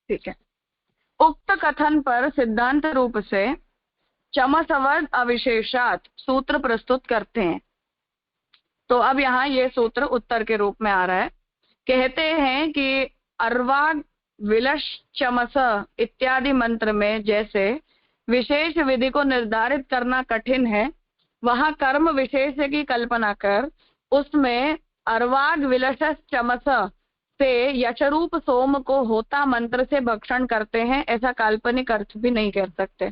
[SPEAKER 1] ठीक है। उक्त कथन पर सिद्धांत रूप से चमसवद अविशेषात सूत्र प्रस्तुत करते हैं। तो अब यहाँ ये सूत्र उत्तर के रूप में आ रहा है। कहते हैं कि अर्वाग विलश चमस इत्यादि मंत्र में जैसे विशेष विधि को निर्धारित करना कठिन है, वहां कर्म विशेष की कल्पना कर उसमें अर्वाग विलश चमस से यशरूप सोम को होता मंत्र से भक्षण करते हैं, ऐसा काल्पनिक अर्थ भी नहीं कर सकते।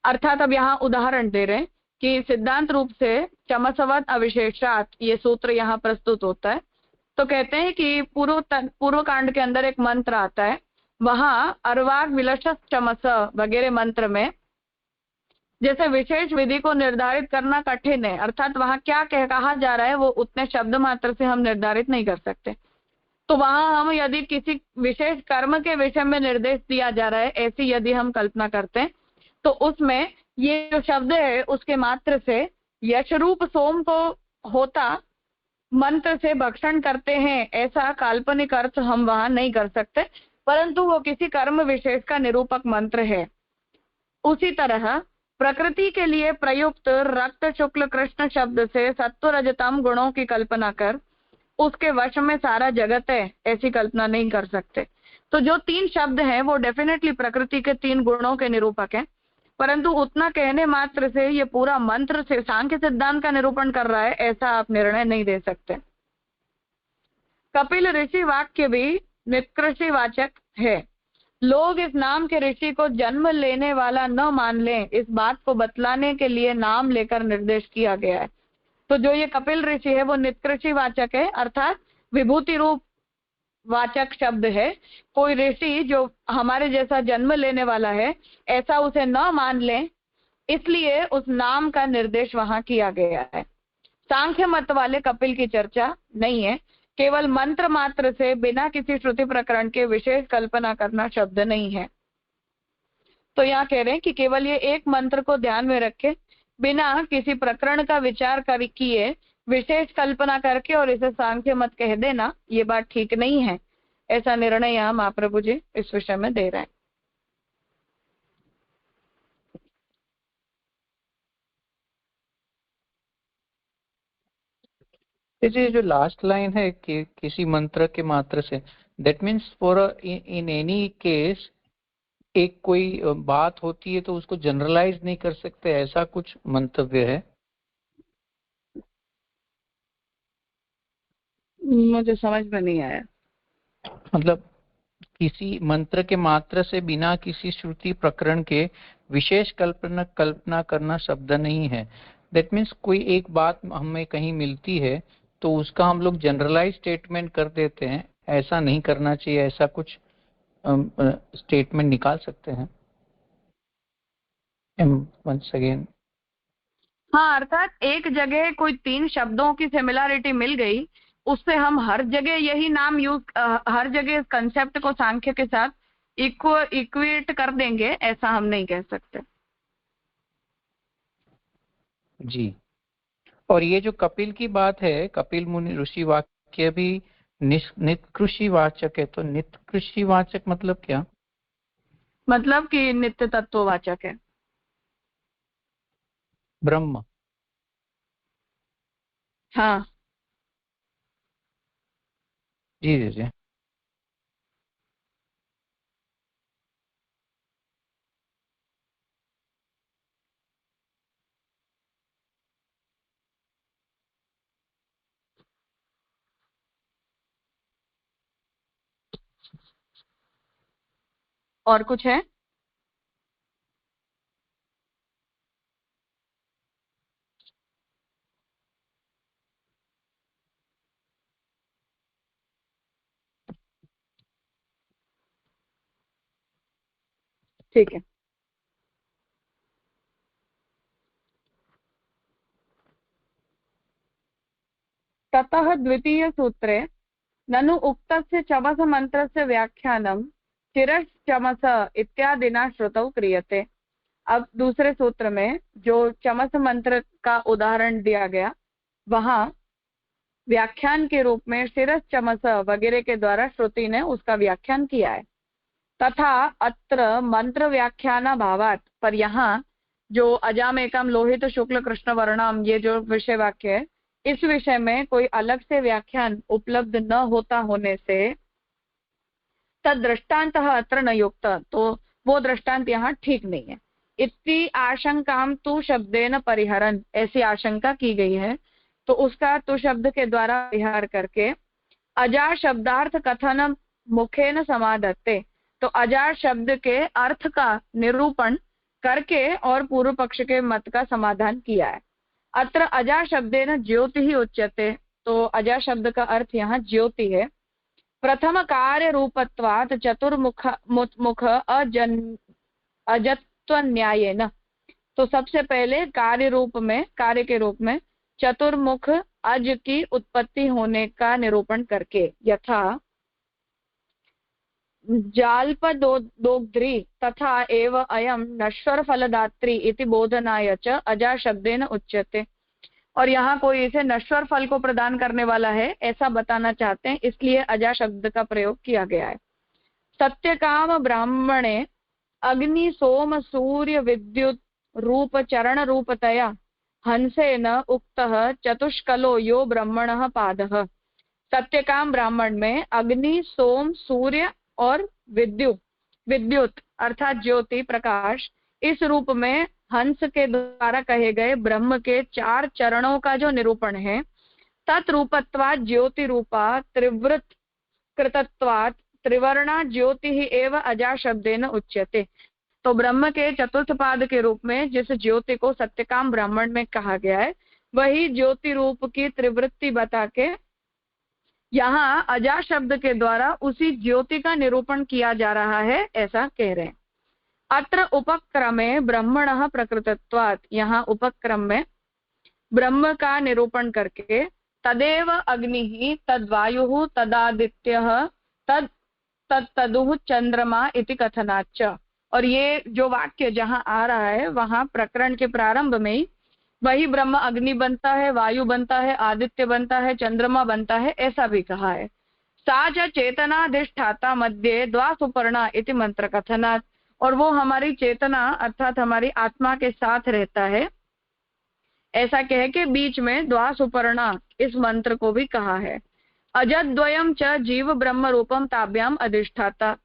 [SPEAKER 1] अर्थात अब यहाँ उदाहरण दे रहे हैं कि सिद्धांत रूप से चमसवत अविशेषात ये सूत्र यहाँ प्रस्तुत होता है। तो कहते हैं कि पूर्व कांड के अंदर एक मंत्र आता है, वहां अर्वाग विलशस चमस वगैरह मंत्र में जैसे विशेष विधि को निर्धारित करना कठिन है, अर्थात वहां क्या कहा जा रहा है वो उतने शब्द मात्र से हम निर्धारित नहीं कर सकते। तो वहां हम यदि किसी विशेष कर्म के विषय में निर्देश दिया जा रहा है, ऐसी यदि हम कल्पना करते हैं, तो उसमें ये जो शब्द है उसके मात्र से यशरूप सोम को होता मंत्र से भक्षण करते हैं, ऐसा काल्पनिक अर्थ हम वहां नहीं कर सकते, परंतु वो किसी कर्म विशेष का निरूपक मंत्र है। उसी तरह प्रकृति के लिए प्रयुक्त रक्त शुक्ल कृष्ण शब्द से सत्व रजतम गुणों की कल्पना कर उसके वश में सारा जगत है, ऐसी कल्पना नहीं कर सकते। तो जो तीन शब्द हैं वो डेफिनेटली प्रकृति के तीन गुणों के निरूपक हैं, परंतु उतना कहने मात्र से ये पूरा मंत्र से सांख्य सिद्धांत का निरूपण कर रहा है, ऐसा आप निर्णय नहीं दे सकते। कपिल ऋषि वाक्य भी निष्कृषि वाचक है। लोग इस नाम के ऋषि को जन्म लेने वाला न मान लें, इस बात को बतलाने के लिए नाम लेकर निर्देश किया गया है। तो जो ये कपिल ऋषि है वो निष्कृषि वाचक है, अर्थात विभूति रूप वाचक शब्द है। कोई ऋषि जो हमारे जैसा जन्म लेने वाला है ऐसा उसे न मान लें, इसलिए उस नाम का निर्देश वहां किया गया है। सांख्य मत वाले कपिल की चर्चा नहीं है, केवल मंत्र मात्र से बिना किसी श्रुति प्रकरण के विशेष कल्पना करना शब्द नहीं है। तो यहाँ कह रहे हैं कि केवल ये एक मंत्र को ध्यान में रखे बिना किसी प्रकरण का विचार किए विशेष कल्पना करके और इसे सांख्य मत कह देना, ये बात ठीक नहीं है। ऐसा निर्णय यहाँ महाप्रभु जी इस विषय में दे रहे हैं।
[SPEAKER 4] ये जो लास्ट लाइन है कि किसी मंत्र के मात्र से, that means for in any case एक कोई बात होती है तो उसको जनरलाइज नहीं कर सकते, ऐसा कुछ मंतव्य है?
[SPEAKER 1] मुझे समझ में नहीं आया।
[SPEAKER 4] मतलब किसी मंत्र के मात्र से बिना किसी श्रुति प्रकरण के विशेष कल्पना करना शब्द नहीं है। दैट मीन्स कोई एक बात हमें कहीं मिलती है तो उसका हम लोग जनरलाइज स्टेटमेंट कर देते हैं, ऐसा नहीं करना चाहिए, ऐसा कुछ स्टेटमेंट निकाल सकते हैं वंस अगेन।
[SPEAKER 1] हाँ, अर्थात एक जगह कोई तीन शब्दों की सिमिलरिटी मिल गई, उससे हम हर जगह यही नाम हर जगह इस कंसेप्ट को सांख्य के साथ इक्वेट कर देंगे, ऐसा हम नहीं कह सकते
[SPEAKER 4] जी। और ये जो कपिल की बात है, कपिल मुनि ऋषि वाक्य भी निष्कृषि वाचक है, तो निष्कृषि वाचक मतलब क्या?
[SPEAKER 1] मतलब कि नित्य तत्ववाचक है।
[SPEAKER 4] ब्रह्म।
[SPEAKER 1] हाँ,
[SPEAKER 4] जी जी जी।
[SPEAKER 1] और कुछ है? ठीक है। ततः द्वितीय सूत्रे ननु उक्तस्य चमस मंत्रस्य व्याख्यानं चिरश्चमस इत्यादिना श्रुतौ क्रियते। अब दूसरे सूत्र में जो चमस मंत्र का उदाहरण दिया गया, वहां व्याख्यान के रूप में शिरस चमस वगैरह के द्वारा श्रुति ने उसका व्याख्यान किया है। तथा अत्र मंत्र व्याख्यान भावात, पर यहाँ जो अजामेकम लोहित शुक्ल कृष्ण वर्णम, ये जो विषय वाक्य है, इस विषय में कोई अलग से व्याख्यान उपलब्ध न होता होने से तद दृष्टांत अत्र न युक्त, तो वो दृष्टांत यहाँ ठीक नहीं है। इतनी आशंकाम तु शब्देन परिहरन, ऐसी आशंका की गई है, तो उसका तु शब्द के द्वारा परिहार करके अजार शब्दार्थ कथन मुखेन समाधत्ते, तो अजार शब्द के अर्थ का निरूपण करके और पूर्व पक्ष के मत का समाधान किया है। अत्र अजार शब्देन ज्योति ही उच्यते, तो अजार शब्द का अर्थ यहाँ ज्योति है। प्रथम कार्य रूपत्वात् चतुर्मुख मुख अजत्व न्यायेन, तो सबसे पहले कार्य रूप में, कार्य के रूप में चतुर्मुख अज की उत्पत्ति होने का निरूपण करके, यथा जाल्पदोग्ध्री तथा एव अयम नश्वर फलदात्री इति बोधनाय च अजा शब्देन उच्यते। और यहाँ कोई इसे नश्वर फल को प्रदान करने वाला है ऐसा बताना चाहते हैं, इसलिए अजा शब्द का प्रयोग किया गया है। सत्यकाम ब्राह्मणे अग्नि सोम सूर्य विद्युत रूप चरण रूपतया हंसेन उक्तः चतुष्कलो यो ब्रह्मणः पादः। सत्यकाम ब्राह्मण में अग्नि सोम सूर्य और विद्युत अर्थात ज्योति प्रकाश, इस रूप में हंस के द्वारा कहे गए ब्रह्म के 4 चरणों का जो निरूपण है, तत्रूपत्वात् ज्योति रूपा त्रिवृत कृतत्वात् त्रिवर्णा ज्योति ही एव अजा शब्देन उच्यते। तो ब्रह्म के चतुर्थ पाद के रूप में जिस ज्योति को सत्यकाम ब्राह्मण में कहा गया है, वही ज्योति रूप की त्रिवृत्ति बता के यहाँ अजा शब्द के द्वारा उसी ज्योति का निरूपण किया जा रहा है, ऐसा कह रहे हैं। अत्र उपक्रमे ब्रह्मणः प्रकृतत्वात्, यहाँ उपक्रम में ब्रह्म का निरूपण करके तदेव अग्निः तद्वायुः तदादित्यः तदुः चंद्रमा इति कथनाच्च। और ये जो वाक्य जहाँ आ रहा है, वहां प्रकरण के प्रारंभ में ही वही ब्रह्म अग्नि बनता है, वायु बनता है, आदित्य बनता है, चंद्रमा बनता है, ऐसा भी कहा है। सा च चेतनाधिष्ठाता मध्ये द्वा सुपर्णा इति मंत्र कथनात्, और वो हमारी चेतना अर्थात हमारी आत्मा के साथ रहता है, ऐसा कह के बीच में द्वा सुपर्णा इस मंत्र को भी कहा है। अजद्वयम च जीव ब्रह्म रूपम ताभ्याम अधिष्ठाता,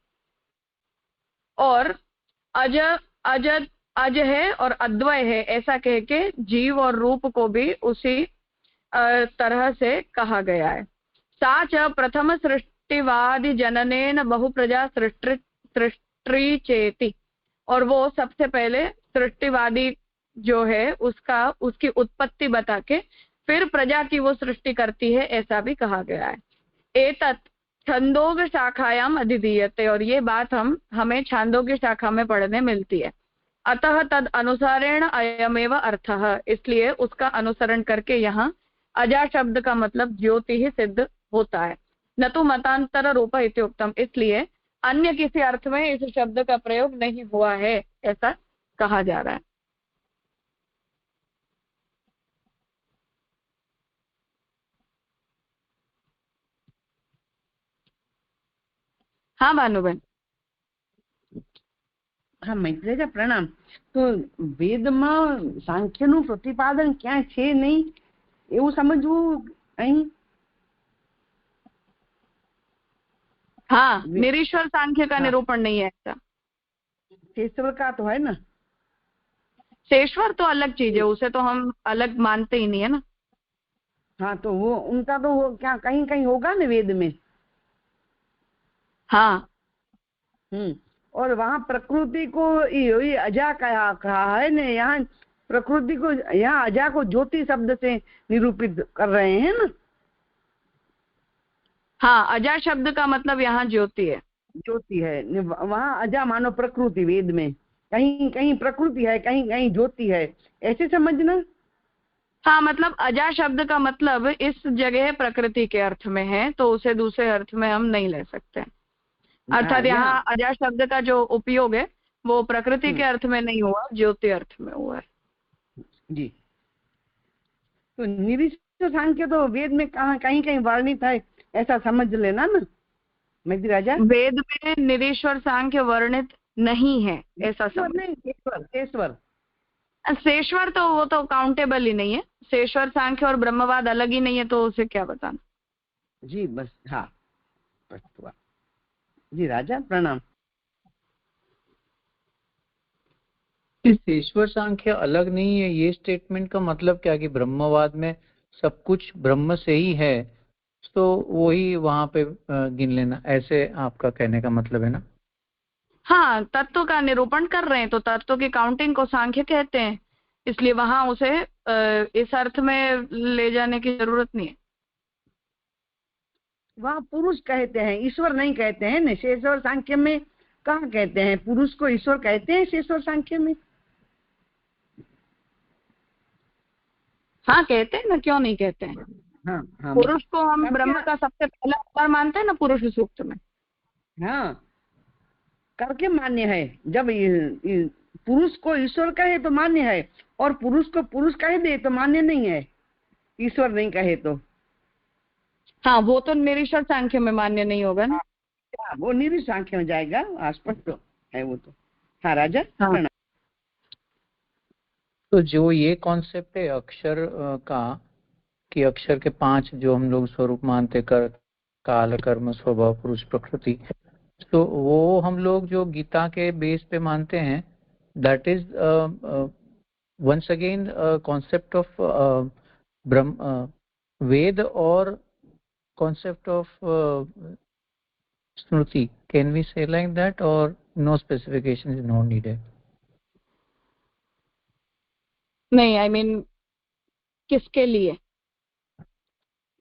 [SPEAKER 1] और अज अज है और अद्वय है ऐसा कह के जीव और रूप को भी उसी तरह से कहा गया है। सा च प्रथम सृष्टिवादि जननेन बहुप्रजा सृष्टि चेति, और वो सबसे पहले सृष्टिवादी जो है उसकी उत्पत्ति बता के फिर प्रजा की वो सृष्टि करती है, ऐसा भी कहा गया है। एतत् छंदोग्य शाखायाम अधिधीयते, और ये बात हमें छांदोग्य शाखा में पढ़ने मिलती है। अतः तद अनुसारेण अयमेव अर्थः, इसलिए उसका अनुसरण करके यहाँ अजा शब्द का मतलब ज्योति ही सिद्ध होता है। न तो मतांतर रूप इत्युक्तम, इसलिए अन्य किसी अर्थ में इस शब्द का प्रयोग नहीं हुआ है, ऐसा कहा जा रहा है। हाँ भानुबेन।
[SPEAKER 5] હા મૈત્રેય પ્રણામ. તો વેદમાં સાંખ્યનું પ્રતિપાદન ક્યાં છે નહીં એવું સમજવું અહીં?
[SPEAKER 1] हाँ, निरीश्वर सांख्य का निरूपण नहीं है ऐसा।
[SPEAKER 5] शेषवर का तो है ना?
[SPEAKER 1] शेषवर तो अलग चीज है, उसे तो हम अलग मानते ही नहीं है ना।
[SPEAKER 5] हाँ, तो वो उनका तो वो क्या कहीं कहीं होगा ना वेद में।
[SPEAKER 1] हाँ।
[SPEAKER 5] और वहाँ प्रकृति को ये अजा कहा है ना, यहाँ प्रकृति को, यहाँ अजा को ज्योति शब्द से निरूपित कर रहे हैं ना।
[SPEAKER 1] हाँ, अजा शब्द का मतलब यहाँ ज्योति है।
[SPEAKER 5] ज्योति है, वहाँ अजा मानो प्रकृति, वेद में कहीं कहीं प्रकृति है, कहीं कहीं ज्योति है, ऐसे समझना।
[SPEAKER 1] हाँ, मतलब अजा शब्द का मतलब इस जगह प्रकृति के अर्थ में है, तो उसे दूसरे अर्थ में हम नहीं ले सकते। अर्थात यहाँ अजा शब्द का जो उपयोग है वो प्रकृति के अर्थ में नहीं हुआ, ज्योति अर्थ में हुआ है।
[SPEAKER 5] जी। तो निरीश्वर सांख्य तो वेद में कहाँ कहीं कहीं वर्णित है, ऐसा समझ लेना ना मैत्री राजा।
[SPEAKER 1] वेद में निरीश्वर सांख्य वर्णित नहीं है ऐसा समझ।
[SPEAKER 5] शेषवर
[SPEAKER 1] शेषवर तो वो तो काउंटेबल ही नहीं है। शेषवर सांख्य और ब्रह्मवाद अलग ही नहीं है, तो उसे क्या बताना।
[SPEAKER 5] जी बस, हाँ जी राजा प्रणाम।
[SPEAKER 4] शेषवर सांख्य अलग नहीं है, ये स्टेटमेंट का मतलब क्या कि ब्रह्मवाद में सब कुछ ब्रह्म से ही है, तो वही वहां पे गिन लेना, ऐसे आपका कहने का मतलब है ना?
[SPEAKER 1] हाँ, तत्व का निरूपण कर रहे हैं तो तत्व की काउंटिंग को सांख्य कहते हैं, इसलिए वहां उसे इस अर्थ में ले जाने की जरूरत नहीं है।
[SPEAKER 5] वहाँ पुरुष कहते हैं, ईश्वर नहीं कहते हैं ना। शेषवर सांख्य में कहाँ कहते हैं पुरुष को ईश्वर कहते हैं? शेषवर सांख्य में
[SPEAKER 1] हाँ कहते हैं ना, क्यों नहीं कहते हैं।
[SPEAKER 5] हाँ,
[SPEAKER 1] पुरुष को हम ब्रह्म का सबसे पहला अवतार मानते हैं ना पुरुष सूक्त में।
[SPEAKER 5] हाँ, करके मान्य है। जब पुरुष को ईश्वर कहे तो मान्य है, और पुरुष को पुरुष कहे दे तो मान्य नहीं है, ईश्वर नहीं कहे तो।
[SPEAKER 4] हाँ, वो तो निरीश्वर सांख्य में मान्य नहीं होगा ना।
[SPEAKER 5] वो निरीश्वर सांख्य में जाएगा, स्पष्ट है वो तो। हाँ राजा।
[SPEAKER 4] हाँ। तो जो ये कॉन्सेप्ट है अक्षर का, कि अक्षर के 5 जो हम लोग स्वरूप मानते, कर, काल, कर्म, स्वभाव, पुरुष, प्रकृति, तो वो हम लोग जो गीता के बेस पे मानते हैं, that is once again concept of Brahm, Veda और concept of Smriti. Can we say like that, or no specification is not needed?
[SPEAKER 1] नहीं, I mean किसके लिए?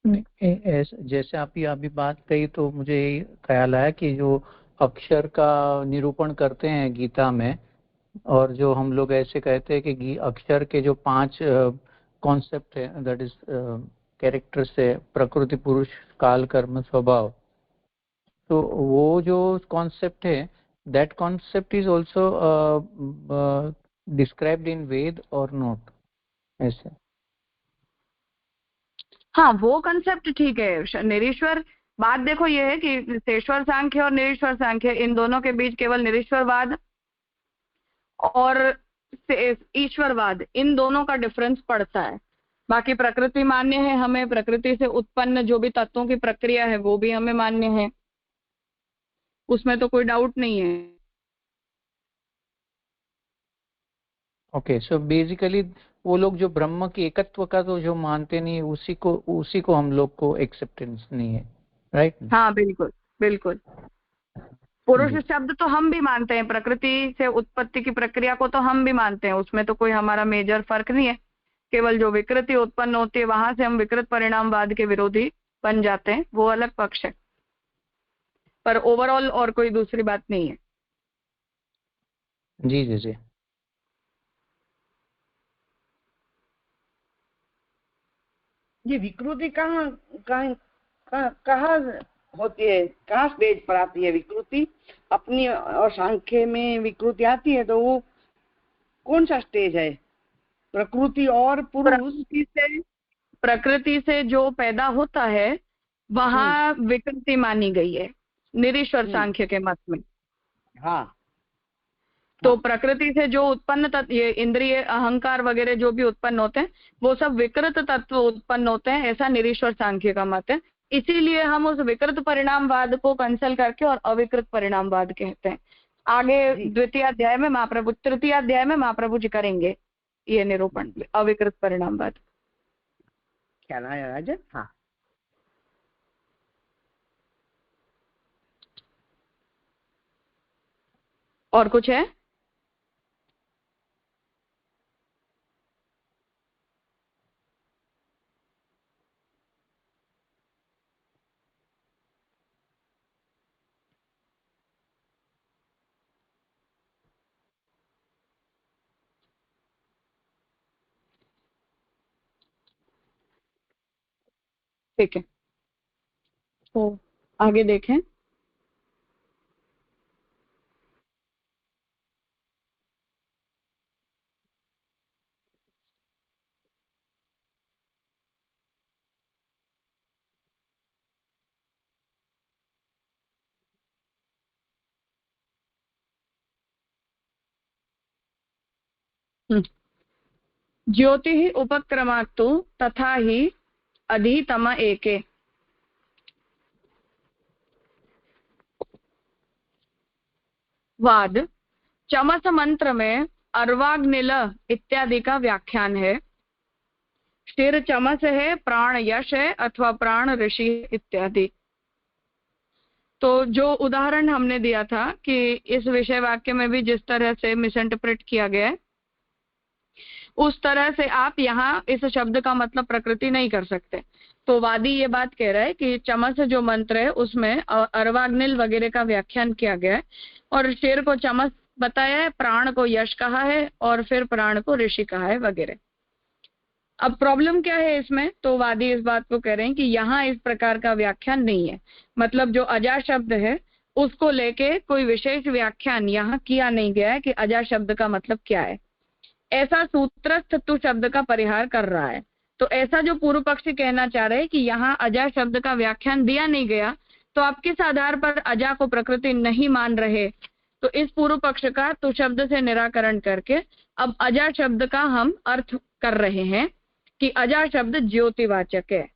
[SPEAKER 4] जैसे आप ही अभी बात कही तो मुझे ख्याल आया कि जो अक्षर का निरूपण करते हैं गीता में, और जो हम लोग ऐसे कहते हैं कि अक्षर के जो 5 कॉन्सेप्ट है, दैट इज कैरेक्टर से, प्रकृति, पुरुष, काल, कर्म, स्वभाव, तो वो जो कॉन्सेप्ट है, that concept is also described in Veda और नॉट, ऐसे?
[SPEAKER 1] हाँ, वो कंसेप्ट ठीक है। निरीश्वर बात देखो ये है कि शेषवर सांख्य और निरीश्वर सांख्य, इन दोनों के बीच केवल निरीश्वरवाद और ईश्वरवाद, इन दोनों का डिफरेंस पड़ता है। बाकी प्रकृति मान्य है हमें, प्रकृति से उत्पन्न जो भी तत्वों की प्रक्रिया है वो भी हमें मान्य है, उसमें तो कोई डाउट नहीं है।
[SPEAKER 4] ओके, सो बेसिकली वो लोग जो ब्रह्म की एकत्व का तो जो मानते नहीं, उसी को हम लोग को एक्सेप्टेंस नहीं है, राइट?
[SPEAKER 1] हाँ बिल्कुल बिल्कुल। पुरुष शब्द तो हम भी मानते हैं, प्रकृति से उत्पत्ति की प्रक्रिया को तो हम भी मानते हैं, उसमें तो कोई हमारा मेजर फर्क नहीं है। केवल जो विकृति उत्पन्न होती है वहां से हम विकृत परिणामवाद के विरोधी बन जाते हैं, वो अलग पक्ष है, पर ओवरऑल और कोई दूसरी बात नहीं है।
[SPEAKER 4] जी जी जी।
[SPEAKER 5] ये विकृति कहाँ होती है, कहाँ स्टेज पर आती है विकृति? अपनी और सांख्य में विकृति आती है तो वो कौन सा स्टेज है? प्रकृति और पुरुष?
[SPEAKER 1] प्रकृति से जो पैदा होता है वहाँ विकृति मानी गई है निरीश्वर सांख्य के मत में।
[SPEAKER 5] हाँ,
[SPEAKER 1] तो प्रकृति से जो उत्पन्न तत्व, ये इंद्रिय अहंकार वगैरह जो भी उत्पन्न होते हैं वो सब विकृत तत्व उत्पन्न होते हैं, ऐसा निरीश्वर सांख्य का मत है। इसीलिए हम उस विकृत परिणामवाद को कैंसल करके और अविकृत परिणामवाद कहते हैं। आगे द्वितीय अध्याय में महाप्रभु, तृतीय अध्याय में महाप्रभु जी करेंगे ये निरूपण अविकृत परिणामवाद।
[SPEAKER 5] ख्याल आया राजन? हाँ,
[SPEAKER 1] और कुछ है? ठीक है, तो आगे देखें। ज्योतिः उपक्रमात्तु तथा ही अधितम एके। वाद चमस मंत्र में अर्वाग्निल इत्यादि का व्याख्यान है। स्थिर चमस है, प्राण यश है अथवा प्राण ऋषि इत्यादि। तो जो उदाहरण हमने दिया था कि इस विषय वाक्य में भी जिस तरह से मिसइंटरप्रेट किया गया है उस तरह से आप यहाँ इस शब्द का मतलब प्रकृति नहीं कर सकते। तो वादी ये बात कह रहा है कि चमस जो मंत्र है उसमें अर्वाग्निल वगैरह का व्याख्यान किया गया है और शेर को चमस बताया है, प्राण को यश कहा है और फिर प्राण को ऋषि कहा है वगैरह। अब प्रॉब्लम क्या है इसमें? तो वादी इस बात को कह रहे हैं कि यहाँ इस प्रकार का व्याख्यान नहीं है, मतलब जो अजा शब्द है उसको लेके कोई विशेष व्याख्यान यहाँ किया नहीं गया है कि अजा शब्द का मतलब क्या है। ऐसा सूत्रस्थ तु शब्द का परिहार कर रहा है। तो ऐसा जो पूर्व पक्षी कहना चाह रहे हैं कि यहाँ अजा शब्द का व्याख्यान दिया नहीं गया, तो आप किस आधार पर अजा को प्रकृति नहीं मान रहे? तो इस पूर्व पक्ष का तु शब्द से निराकरण करके अब अजा शब्द का हम अर्थ कर रहे हैं कि अजा शब्द ज्योतिवाचक है।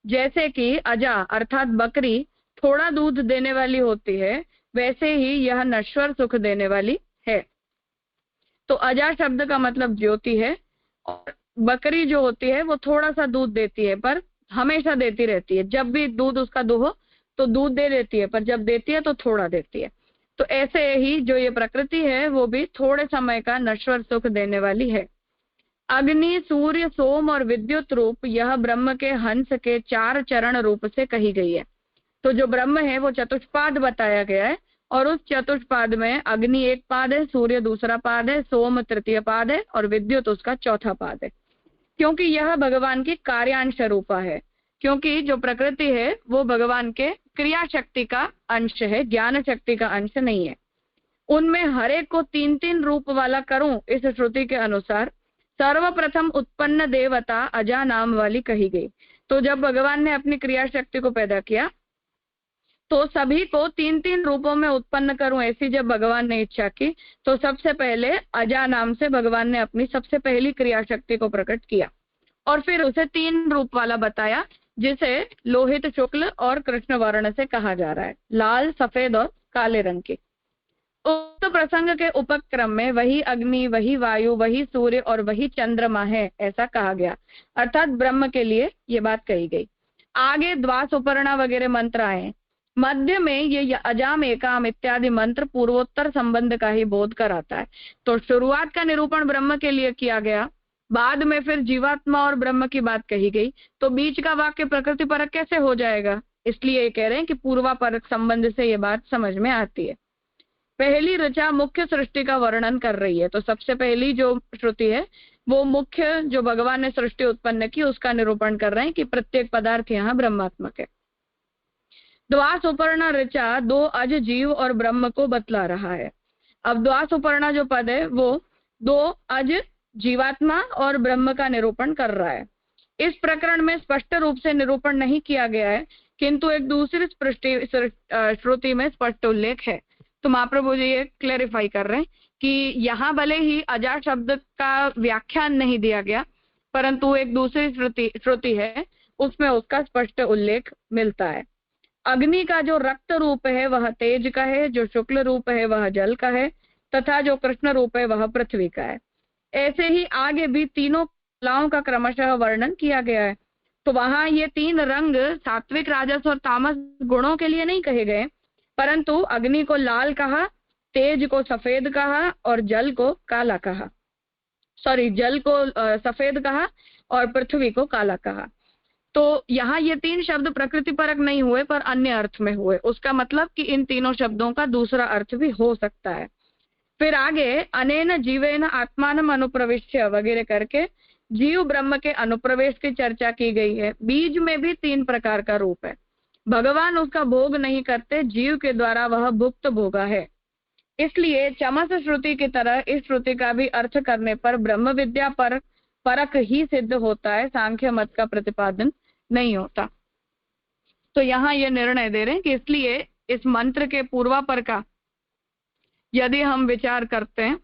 [SPEAKER 1] जैसे कि अजा अर्थात बकरी थोड़ा दूध देने वाली होती है, वैसे ही यह नश्वर सुख देने वाली है। तो अजा शब्द का मतलब ज्योति है और बकरी जो होती है वो थोड़ा सा दूध देती है पर हमेशा देती रहती है। जब भी दूध उसका दुहो तो दूध दे देती है, पर जब देती है तो थोड़ा देती है। तो ऐसे ही जो ये प्रकृति है वो भी थोड़े समय का नश्वर सुख देने वाली है। अग्नि, सूर्य, सोम और विद्युत रूप यह ब्रह्म के हंस के 4 चरण रूप से कही गई है। तो जो ब्रह्म है वो चतुष्पाद बताया गया है और उस चतुष्पाद में अग्नि एक पाद है, सूर्य दूसरा पाद है, सोम तृतीय पाद है और विद्युत उसका चौथा पाद है। क्योंकि यह भगवान की कार्यांश रूपा है, क्योंकि जो प्रकृति है वो भगवान के क्रिया शक्ति का अंश है, ज्ञान शक्ति का अंश नहीं है। उनमें हर एक को 3-3 रूप वाला करूं इस श्रुति के अनुसार सर्वप्रथम उत्पन्न देवता अजा नाम वाली कही गई। तो जब भगवान ने अपनी क्रिया शक्ति को पैदा किया तो सभी को 3-3 रूपों में उत्पन्न करूं, ऐसी जब भगवान ने इच्छा की तो सबसे पहले अजा नाम से भगवान ने अपनी सबसे पहली क्रिया शक्ति को प्रकट किया और फिर उसे 3 रूप वाला बताया, जिसे लोहित, शुक्ल और कृष्ण वर्ण से कहा जा रहा है, लाल, सफेद और काले रंग के। उक्त प्रसंग के उपक्रम में वही अग्नि, वही वायु, वही सूर्य और वही चंद्रमा है ऐसा कहा गया, अर्थात ब्रह्म के लिए ये बात कही गई। आगे द्वास, उपर्णा वगैरह मंत्र आए। मध्य में ये अजाम, एकाम इत्यादि मंत्र पूर्वोत्तर संबंध का ही बोध कराता है। तो शुरुआत का निरूपण ब्रह्म के लिए किया गया, बाद में फिर जीवात्मा और ब्रह्म की बात कही गई, तो बीच का वाक्य प्रकृति परक कैसे हो जाएगा? इसलिए ये कह रहे हैं कि पूर्वापरक संबंध से ये बात समझ में आती है। पहली ऋचा मुख्य सृष्टि का वर्णन कर रही है, तो सबसे पहली जो श्रुति है वो मुख्य जो भगवान ने सृष्टि उत्पन्न की उसका निरूपण कर रहे हैं कि प्रत्येक पदार्थ यहाँ ब्रह्मात्मक है। द्वास उपर्णा ऋचा 2 अज, जीव और ब्रह्म को बतला रहा है। अब द्वास उपर्णा जो पद है वो 2 अज, जीवात्मा और ब्रह्म का निरूपण कर रहा है। इस प्रकरण में स्पष्ट रूप से निरूपण नहीं किया गया है, किंतु एक दूसरी श्रुति में स्पष्ट उल्लेख है। तो महाप्रभु जी ये क्लेरिफाई कर रहे हैं कि यहाँ भले ही अजा शब्द का व्याख्यान नहीं दिया गया, परंतु एक दूसरी श्रुति है, उसमें उसका स्पष्ट उल्लेख मिलता है। अग्नि का जो रक्त रूप है वह तेज का है, जो शुक्ल रूप है वह जल का है, तथा जो कृष्ण रूप है वह पृथ्वी का है। ऐसे ही आगे भी तीनों कलाओं का क्रमशः वर्णन किया गया है। तो वहां ये तीन रंग सात्विक, राजस और तामस गुणों के लिए नहीं कहे गए, परंतु अग्नि को लाल कहा, तेज को सफेद कहा और जल को काला कहा, जल को सफेद कहा और पृथ्वी को काला कहा। तो यहाँ ये तीन शब्द प्रकृति परक नहीं हुए पर अन्य अर्थ में हुए। उसका मतलब कि इन तीनों शब्दों का दूसरा अर्थ भी हो सकता है। फिर आगे अनेन जीवेन आत्मानम अनुप्रविश्य वगैरह करके जीव ब्रह्म के अनुप्रवेश की चर्चा की गई है। बीज में भी तीन प्रकार का रूप है। भगवान उसका भोग नहीं करते, जीव के द्वारा वह भुक्त भोगा है। इसलिए चमस श्रुति की तरह इस श्रुति का भी अर्थ करने पर ब्रह्म विद्या परक ही सिद्ध होता है, सांख्य मत का प्रतिपादन नहीं होता। तो यहाँ ये निर्णय दे रहे हैं कि इसलिए इस मंत्र के पूर्वापर का यदि हम विचार करते हैं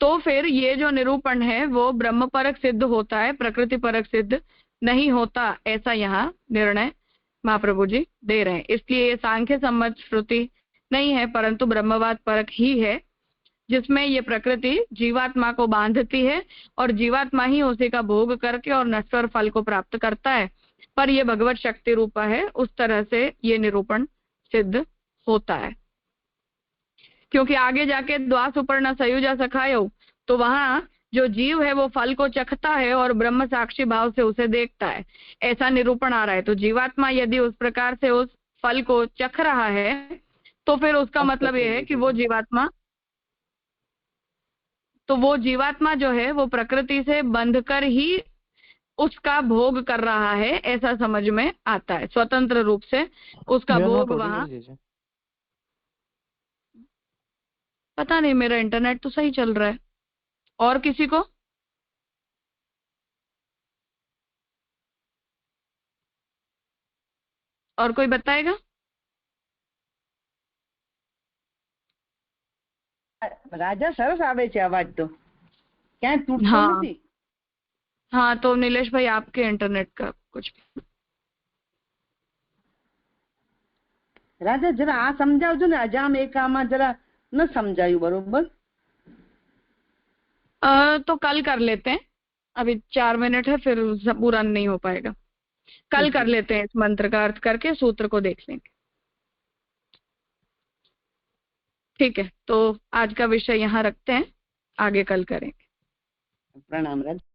[SPEAKER 1] तो फिर ये जो निरूपण है वो ब्रह्म परक सिद्ध होता है, प्रकृति परक सिद्ध नहीं होता, ऐसा यहाँ निर्णय महाप्रभु जी दे रहे हैं। इसलिए ये सांख्य सम्मत श्रुति नहीं है परंतु ब्रह्मवाद परक ही है, जिसमें ये प्रकृति जीवात्मा को बांधती है और जीवात्मा ही उसी का भोग करके और नश्वर फल को प्राप्त करता है, पर ये भगवत शक्ति रूपा है। उस तरह से ये निरूपण सिद्ध होता है। क्योंकि आगे जाके द्वा सुपर्ण सयुजा सखायो, तो वहां जो जीव है वो फल को चखता है और ब्रह्म साक्षी भाव से उसे देखता है, ऐसा निरूपण आ रहा है। तो जीवात्मा यदि उस प्रकार से उस फल को चख रहा है तो फिर उसका मतलब ये है कि वो जीवात्मा जो है वो प्रकृति से बंधकर ही उसका भोग कर रहा है, ऐसा समझ में आता है। स्वतंत्र रूप से उसका भोग वहां, पता नहीं मेरा इंटरनेट तो सही चल रहा है। और किसी को? और कोई बताएगा?
[SPEAKER 5] રાજા સરસ આવે છે અવાજ તો, ક્યાંય તૂટતો નથી।
[SPEAKER 1] हाँ, तो नीलेश भाई आपके इंटरनेट का कुछ
[SPEAKER 5] રાજા જરા આ સમજાવજો ને, અજામ એકામાં જરા ન સમજાયું બરોબર।
[SPEAKER 1] तो कल कर लेते हैं, अभी 4 मिनट है, फिर पूरा नहीं हो पाएगा। कल कर लेते हैं, इस मंत्र का अर्थ करके सूत्र को देख लेंगे। ठीक है, तो आज का विषय यहाँ रखते हैं, आगे कल करेंगे।
[SPEAKER 5] प्रणाम राजा।